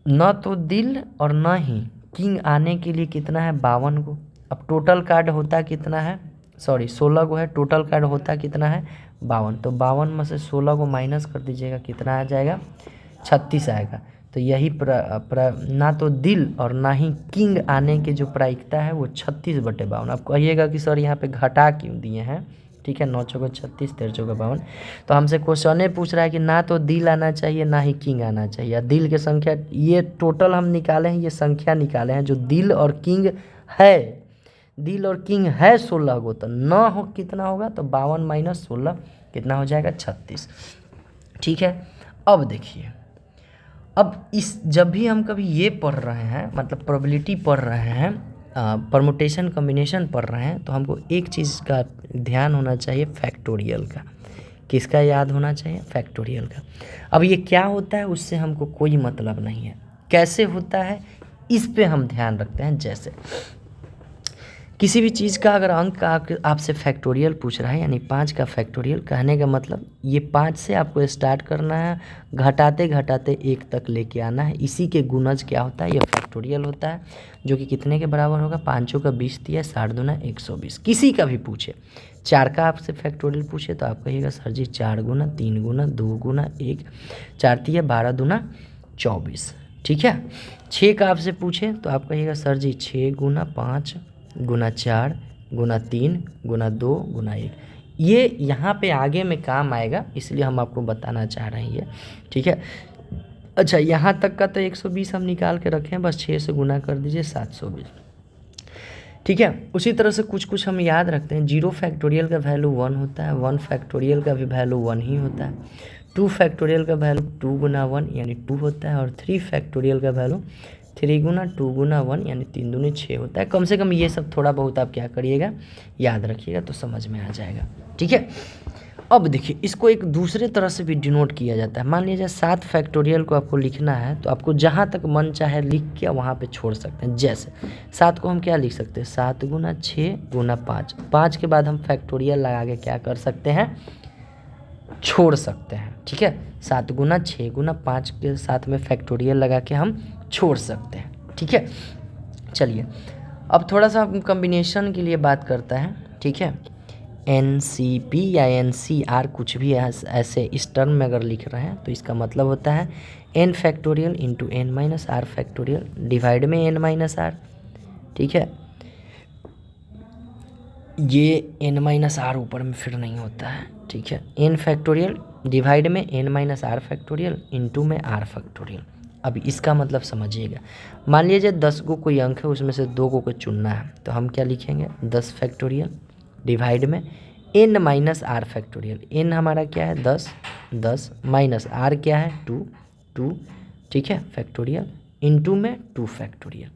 ना तो दिल और ना ही किंग आने के लिए कितना है, 52 गो। अब टोटल कार्ड होता कितना है, सॉरी 16 गो है, टोटल कार्ड होता कितना है, 52। तो 52 में से 16 को माइनस कर दीजिएगा, कितना आ जाएगा, 36 आएगा। तो यही ना तो दिल और ना ही किंग आने के जो प्रायिकता है वो 36/52। आप कहिएगा कि सर यहाँ पे घटा क्यों दिए हैं। ठीक है, 9 चौको 36, 13 चौको 52। तो हमसे क्वेश्चन पूछ रहा है कि ना तो दिल आना चाहिए ना ही किंग आना चाहिए। दिल की संख्या ये टोटल हम निकाले हैं, ये संख्या निकाले हैं जो दिल और किंग है। दिल और किंग है 16 गो, तो न हो कितना होगा, तो 52 - 16 कितना हो जाएगा, 36। ठीक है, अब देखिए, अब इस जब भी हम कभी ये पढ़ रहे हैं, मतलब प्रोबेबिलिटी पढ़ रहे हैं, परमुटेशन कॉम्बिनेशन पढ़ रहे हैं, तो हमको एक चीज़ का ध्यान होना चाहिए, फैक्टोरियल का। किसका याद होना चाहिए, फैक्टोरियल का। अब ये क्या होता है उससे हमको कोई मतलब नहीं है, कैसे होता है इस पे हम ध्यान रखते हैं। जैसे किसी भी चीज़ का अगर अंक आपसे फैक्टोरियल पूछ रहा है, यानी 5 का फैक्टोरियल, कहने का मतलब ये 5 से आपको स्टार्ट करना है, घटाते घटाते 1 तक लेके आना है। इसी के गुणज क्या होता है, ये फैक्टोरियल होता है, जो कि कितने के बराबर होगा, 5 का 20 दिया, 60 दूना 120। किसी का भी पूछे, 4 का आपसे फैक्टोरियल पूछे तो आप कहिएगा सर जी 4 गुना 3 गुना 2 गुना 1, 4 तिया 12 दूना 24। ठीक है, 6 का आपसे पूछे तो आप कहिएगा सर जी 6 गुना 5 गुना 4 गुना 3 गुना 2 गुना 1। ये यहाँ पे आगे में काम आएगा, इसलिए हम आपको बताना चाह रहे हैं ये। ठीक है, अच्छा, यहाँ तक का तो 120 हम निकाल के रखे हैं, बस 6 से गुना कर दीजिए 720। ठीक है, उसी तरह से कुछ कुछ हम याद रखते हैं। 0 फैक्टोरियल का वैल्यू 1 होता है, 1 फैक्टोरियल का भी वैल्यू 1 ही होता है, 2 फैक्टोरियल का वैल्यू 2 गुना 1 यानी 2 होता है, और 3 फैक्टोरियल का वैल्यू 3 गुना 2 गुना 1 यानी 3 दूनी 6 होता है। कम से कम ये सब थोड़ा बहुत आप क्या करिएगा, याद रखिएगा, तो समझ में आ जाएगा। ठीक है, अब देखिए इसको एक दूसरे तरह से भी डिनोट किया जाता है। मान लीजिए 7 फैक्टोरियल को आपको लिखना है, तो आपको जहाँ तक मन चाहे लिख के वहाँ पे छोड़ सकते हैं। जैसे 7 को हम क्या लिख सकते हैं, 7 गुना 6 गुना 5, 5 के बाद हम फैक्टोरियल लगा के क्या कर सकते हैं, छोड़ सकते हैं। ठीक है, 7 गुना 6 गुना 5 के साथ में फैक्टोरियल लगा के हम छोड़ सकते हैं। ठीक है, चलिए अब थोड़ा सा कम्बिनेशन के लिए बात करता है। ठीक है, NCP या NCR कुछ भी ऐसे इस टर्म में अगर लिख रहे हैं तो इसका मतलब होता है n factorial into n minus R factorial divide में n माइनस आर। ठीक है, ये n माइनस आर ऊपर में फिर नहीं होता है। ठीक है, n फैक्टोरियल डिवाइड में n minus R factorial into में r फैक्टोरियल। अब इसका मतलब समझिएगा, मान लीजिए 10 को कोई अंक है, उसमें से 2 को चुनना है, तो हम क्या लिखेंगे, 10 फैक्टोरियल डिवाइड में n minus R factorial. n हमारा क्या है 10, 10 माइनस r क्या है 2, 2। ठीक है, फैक्टोरियल इंटू में 2 फैक्टोरियल।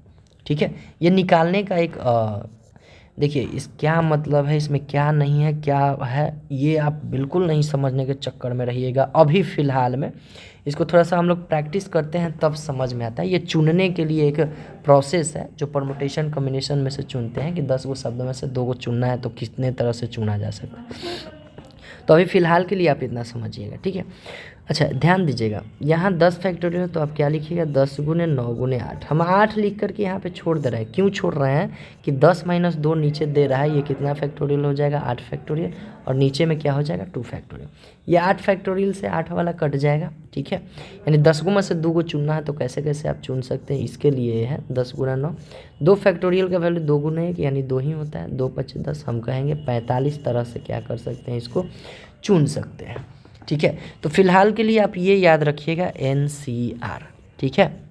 ठीक है, ये निकालने का एक देखिए इस क्या मतलब है, इसमें क्या नहीं है, क्या है, ये आप बिल्कुल नहीं समझने के चक्कर में रहिएगा अभी फ़िलहाल में। इसको थोड़ा सा हम लोग प्रैक्टिस करते हैं तब समझ में आता है। ये चुनने के लिए एक प्रोसेस है, जो परमुटेशन कॉम्बिनेशन में से चुनते हैं कि 10 गो शब्दों में से 2 को चुनना है तो कितने तरह से चुना जा सकता है। तो अभी फ़िलहाल के लिए आप इतना समझिएगा। ठीक है, अच्छा ध्यान दीजिएगा, यहाँ 10 फैक्टोरियल तो आप क्या लिखिएगा, 10 गुने 9 गुने 8। हम 8 लिख करके यहाँ पे छोड़ दे रहे हैं। क्यों छोड़ रहे हैं कि 10 माइनस 2 नीचे दे रहा है, ये कितना फैक्टोरियल हो जाएगा, 8 फैक्टोरियल, और नीचे में क्या हो जाएगा 2 फैक्टोरियल। ये 8 फैक्टोरियल से 8 वाला कट जाएगा। ठीक है, यानी 10 में से 2 को चुनना है तो कैसे कैसे आप चुन सकते हैं, इसके लिए है 10 गुना 9। 2 फैक्टोरियल का वैल्यू 2 गुना 1 यानी 2 ही होता है, 2 5 10, हम कहेंगे 45 तरह से क्या कर सकते हैं, इसको चुन सकते हैं। ठीक है, तो फिलहाल के लिए आप ये याद रखिएगा NCR। ठीक है,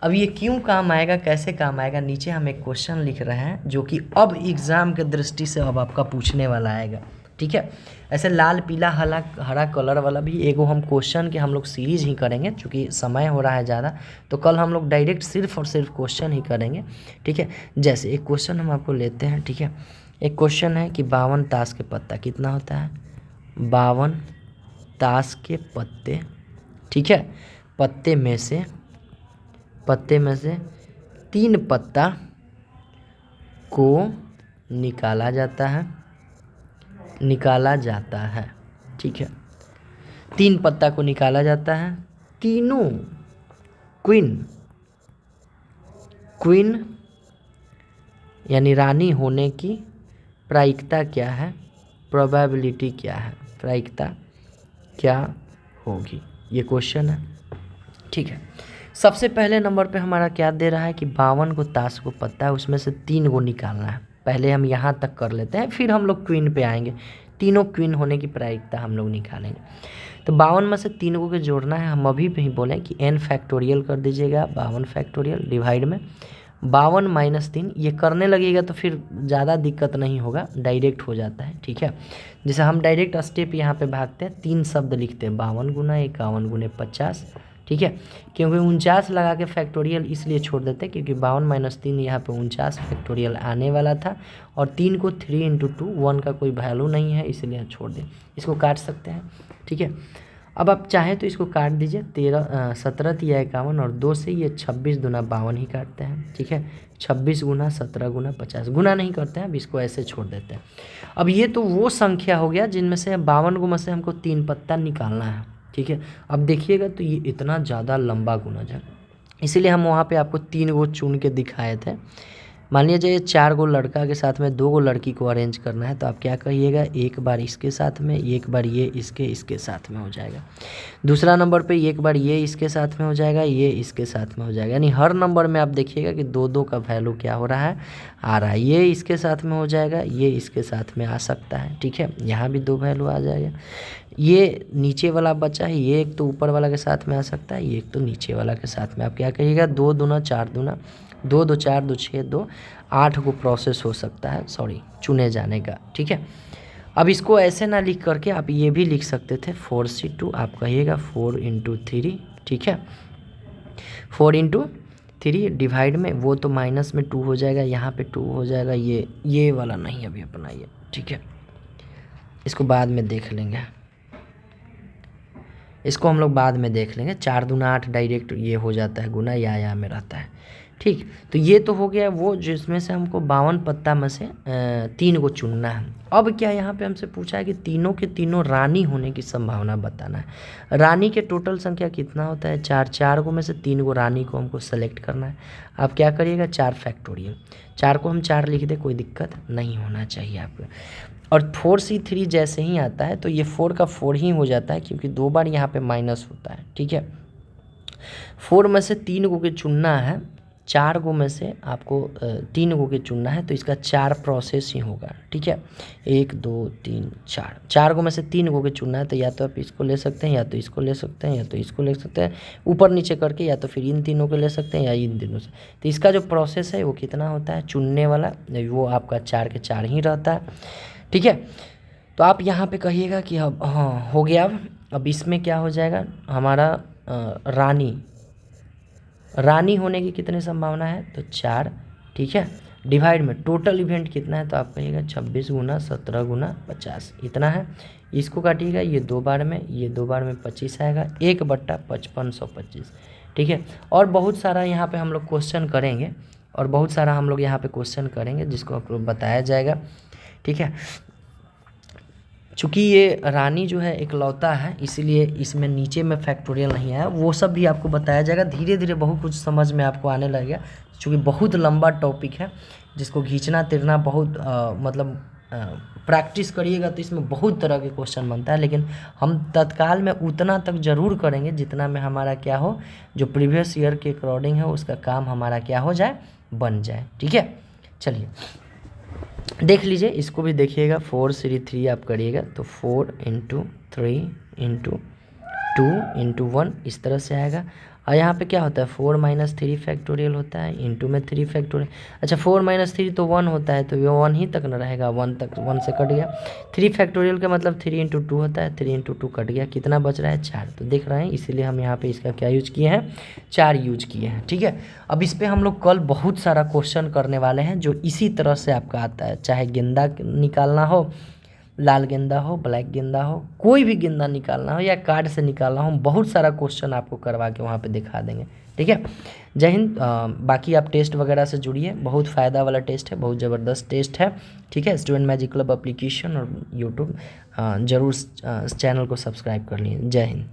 अब ये क्यों काम आएगा, कैसे काम आएगा, नीचे हम एक क्वेश्चन लिख रहे हैं जो कि अब एग्ज़ाम के दृष्टि से अब आपका पूछने वाला आएगा। ठीक है, ऐसे लाल पीला हरा कलर वाला भी एगो हम क्वेश्चन के हम लोग सीरीज ही करेंगे, क्योंकि समय हो रहा है ज़्यादा, तो कल हम लोग डायरेक्ट सिर्फ और सिर्फ क्वेश्चन ही करेंगे। ठीक है, जैसे एक क्वेश्चन हम आपको लेते हैं। ठीक है, एक क्वेश्चन है कि 52 ताश के पत्ता कितना होता है, 52 ताश के पत्ते। ठीक है, पत्ते में से 3 पत्ता को निकाला जाता है। ठीक है, 3 पत्ता को निकाला जाता है, तीनों क्वीन यानी रानी होने की प्रायिकता क्या है, प्रोबेबिलिटी क्या है, प्रायिकता क्या होगी, ये क्वेश्चन है। ठीक है, सबसे पहले नंबर पे हमारा क्या दे रहा है कि 52 को ताश को पत्ता है, उसमें से 3 को निकालना है। पहले हम यहाँ तक कर लेते हैं, फिर हम लोग क्वीन पे आएंगे, तीनों क्वीन होने की प्रायिकता हम लोग निकालेंगे। तो 52 में से 3 को जोड़ना है, हम अभी भी बोलें कि n फैक्टोरियल कर दीजिएगा, 52 फैक्टोरियल डिवाइड में 52 माइनस 3। ये करने लगेगा तो फिर ज़्यादा दिक्कत नहीं होगा, डायरेक्ट हो जाता है। ठीक है, जैसे हम डायरेक्ट स्टेप यहाँ पे भागते हैं, 3 शब्द लिखते हैं, 52 गुना 51 गुने 50। ठीक है, क्योंकि 49 लगा के फैक्टोरियल इसलिए छोड़ देते हैं क्योंकि 52 माइनस 3 यहाँ पे 49 फैक्टोरियल आने वाला था, और 3 को 3 इंटू 2, 1 का कोई वैल्यू नहीं है इसलिए छोड़ दें, इसको काट सकते हैं। ठीक है, अब आप चाहें तो इसको काट दीजिए, 17 या 51, और 2 से ये 26 दूना 52 ही काटते हैं। ठीक है, 26 गुना 17 गुना 50, गुना नहीं करते हैं, अब इसको ऐसे छोड़ देते हैं। अब ये तो वो संख्या हो गया जिनमें से 52 में से हमको 3 पत्ता निकालना है। ठीक है, अब देखिएगा तो ये इतना ज़्यादा लंबा गुणज है, इसीलिए हम वहाँ पे आपको 3 गो चुन के दिखाए थे। मान लीजिए 4 गो लड़का के साथ में 2 गो लड़की को अरेंज करना है, तो आप क्या कहिएगा, एक बार इसके साथ में, एक बार ये इसके साथ में हो जाएगा। दूसरा नंबर पे एक बार ये इसके साथ में हो जाएगा, ये इसके साथ में हो जाएगा, यानी हर नंबर में आप देखिएगा कि 2-2 का वैल्यू क्या हो रहा है, आ रहा है। ये इसके साथ में हो जाएगा, ये इसके साथ में आ सकता है। ठीक है, यहाँ भी 2 वैल्यू आ जाएगा, ये नीचे वाला बचा है, ये एक तो ऊपर वाला के साथ में आ सकता है, ये एक तो नीचे वाला के साथ में। आप क्या करिएगा, 2 दूना 4 दूना 2 2 4 2 6 2 8 को प्रोसेस हो सकता है, सॉरी चुने जाने का, ठीक है। अब इसको ऐसे ना लिख करके आप ये भी लिख सकते थे 4C2, आप कहिएगा 4 × 3, ठीक है। 4 × 3 डिवाइड में वो तो माइनस में 2 हो जाएगा, यहाँ पे 2 हो जाएगा, ये वाला नहीं अभी अपना ये, ठीक है। इसको बाद में देख लेंगे, इसको हम लोग बाद में देख लेंगे। 4 दूना 8 डायरेक्ट ये हो जाता है, गुना या में रहता है, ठीक। तो ये तो हो गया वो जिसमें से हमको 52 पत्ता में से 3 को चुनना है। अब क्या यहाँ पे हमसे पूछा है कि तीनों के तीनों रानी होने की संभावना बताना है। रानी के टोटल संख्या कितना होता है, 4, 4 को में से 3 को रानी को हमको सेलेक्ट करना है। आप क्या करिएगा, 4 फैक्टोरियल, 4 को हम 4 लिख दे, कोई दिक्कत नहीं होना चाहिए आपको। और 4C3 जैसे ही आता है तो ये 4 का 4 ही हो जाता है, क्योंकि 2 बार यहाँ पे माइनस होता है, ठीक है। 4 में से 3 को के चुनना है, 4 को में से आपको 3 को के चुनना है, तो इसका 4 प्रोसेस ही होगा, ठीक है। 1 2 3 4, 4 को में से 3 को के चुनना है, तो या तो आप इसको ले सकते हैं, या तो इसको ले सकते हैं, या तो इसको ले सकते हैं, ऊपर नीचे करके, या तो फिर इन तीनों को ले सकते हैं या इन तीनों से। तो इसका जो प्रोसेस है वो कितना होता है, चुनने वाला वो आपका 4 के 4 ही रहता है, ठीक है। तो आप यहाँ पे कहिएगा कि अब हाँ हो गया। अब इसमें क्या हो जाएगा हमारा रानी होने की कितनी संभावना है, तो 4, ठीक है। डिवाइड में टोटल इवेंट कितना है, तो आप कहिएगा 26 गुना 17 गुना 50 इतना है। इसको काटिएगा, ये 2 बार में, ये 2 बार में 25 आएगा, 1/5525, ठीक है। और बहुत सारा यहाँ पे हम लोग क्वेश्चन करेंगे, और बहुत सारा हम लोग यहाँ पे क्वेश्चन करेंगे जिसको आप लोग बताया जाएगा, ठीक है। चूँकि ये रानी जो है इकलौता है, इसीलिए इसमें नीचे में फैक्टोरियल नहीं आया, वो सब भी आपको बताया जाएगा। धीरे धीरे बहुत कुछ समझ में आपको आने लगेगा, चूँकि बहुत लंबा टॉपिक है जिसको खींचना तिरना बहुत मतलब प्रैक्टिस करिएगा तो इसमें बहुत तरह के क्वेश्चन बनता है। लेकिन हम तत्काल में उतना तक ज़रूर करेंगे जितना में हमारा क्या हो, जो प्रीवियस ईयर के अकॉर्डिंग है उसका काम हमारा क्या हो जाए, बन जाए, ठीक है। चलिए देख लीजिए, इसको भी देखिएगा। 4C3 आप करिएगा तो 4 × 3 × 2 × 1 इस तरह से आएगा। और यहाँ पे क्या होता है, 4 - 3 फैक्टोरियल होता है, इंटू में 3 फैक्टोरियल। अच्छा 4 - 3 तो 1 होता है, तो ये 1 ही तक न रहेगा, 1 तक, 1 से कट गया। 3 फैक्टोरियल का मतलब 3 × 2 होता है, 3 × 2 कट गया, कितना बच रहा है, 4। तो देख रहे हैं, इसीलिए हम यहाँ पे इसका क्या यूज किए हैं, 4 यूज किए हैं, ठीक है। अब इस पर हम लोग कल बहुत सारा क्वेश्चन करने वाले हैं जो इसी तरह से आपका आता है, चाहे गेंदा निकालना हो, लाल गेंदा हो, ब्लैक गेंदा हो, कोई भी गेंदा निकालना हो या कार्ड से निकालना हो, बहुत सारा क्वेश्चन आपको करवा के वहाँ पे दिखा देंगे, ठीक है। जय हिंद। बाकी आप टेस्ट वगैरह से जुड़िए, बहुत फ़ायदा वाला टेस्ट है, बहुत ज़बरदस्त टेस्ट है, ठीक है। स्टूडेंट मैजिक क्लब एप्लीकेशन और यूट्यूब ज़रूर चैनल को सब्सक्राइब कर लीजिए। जय हिंद।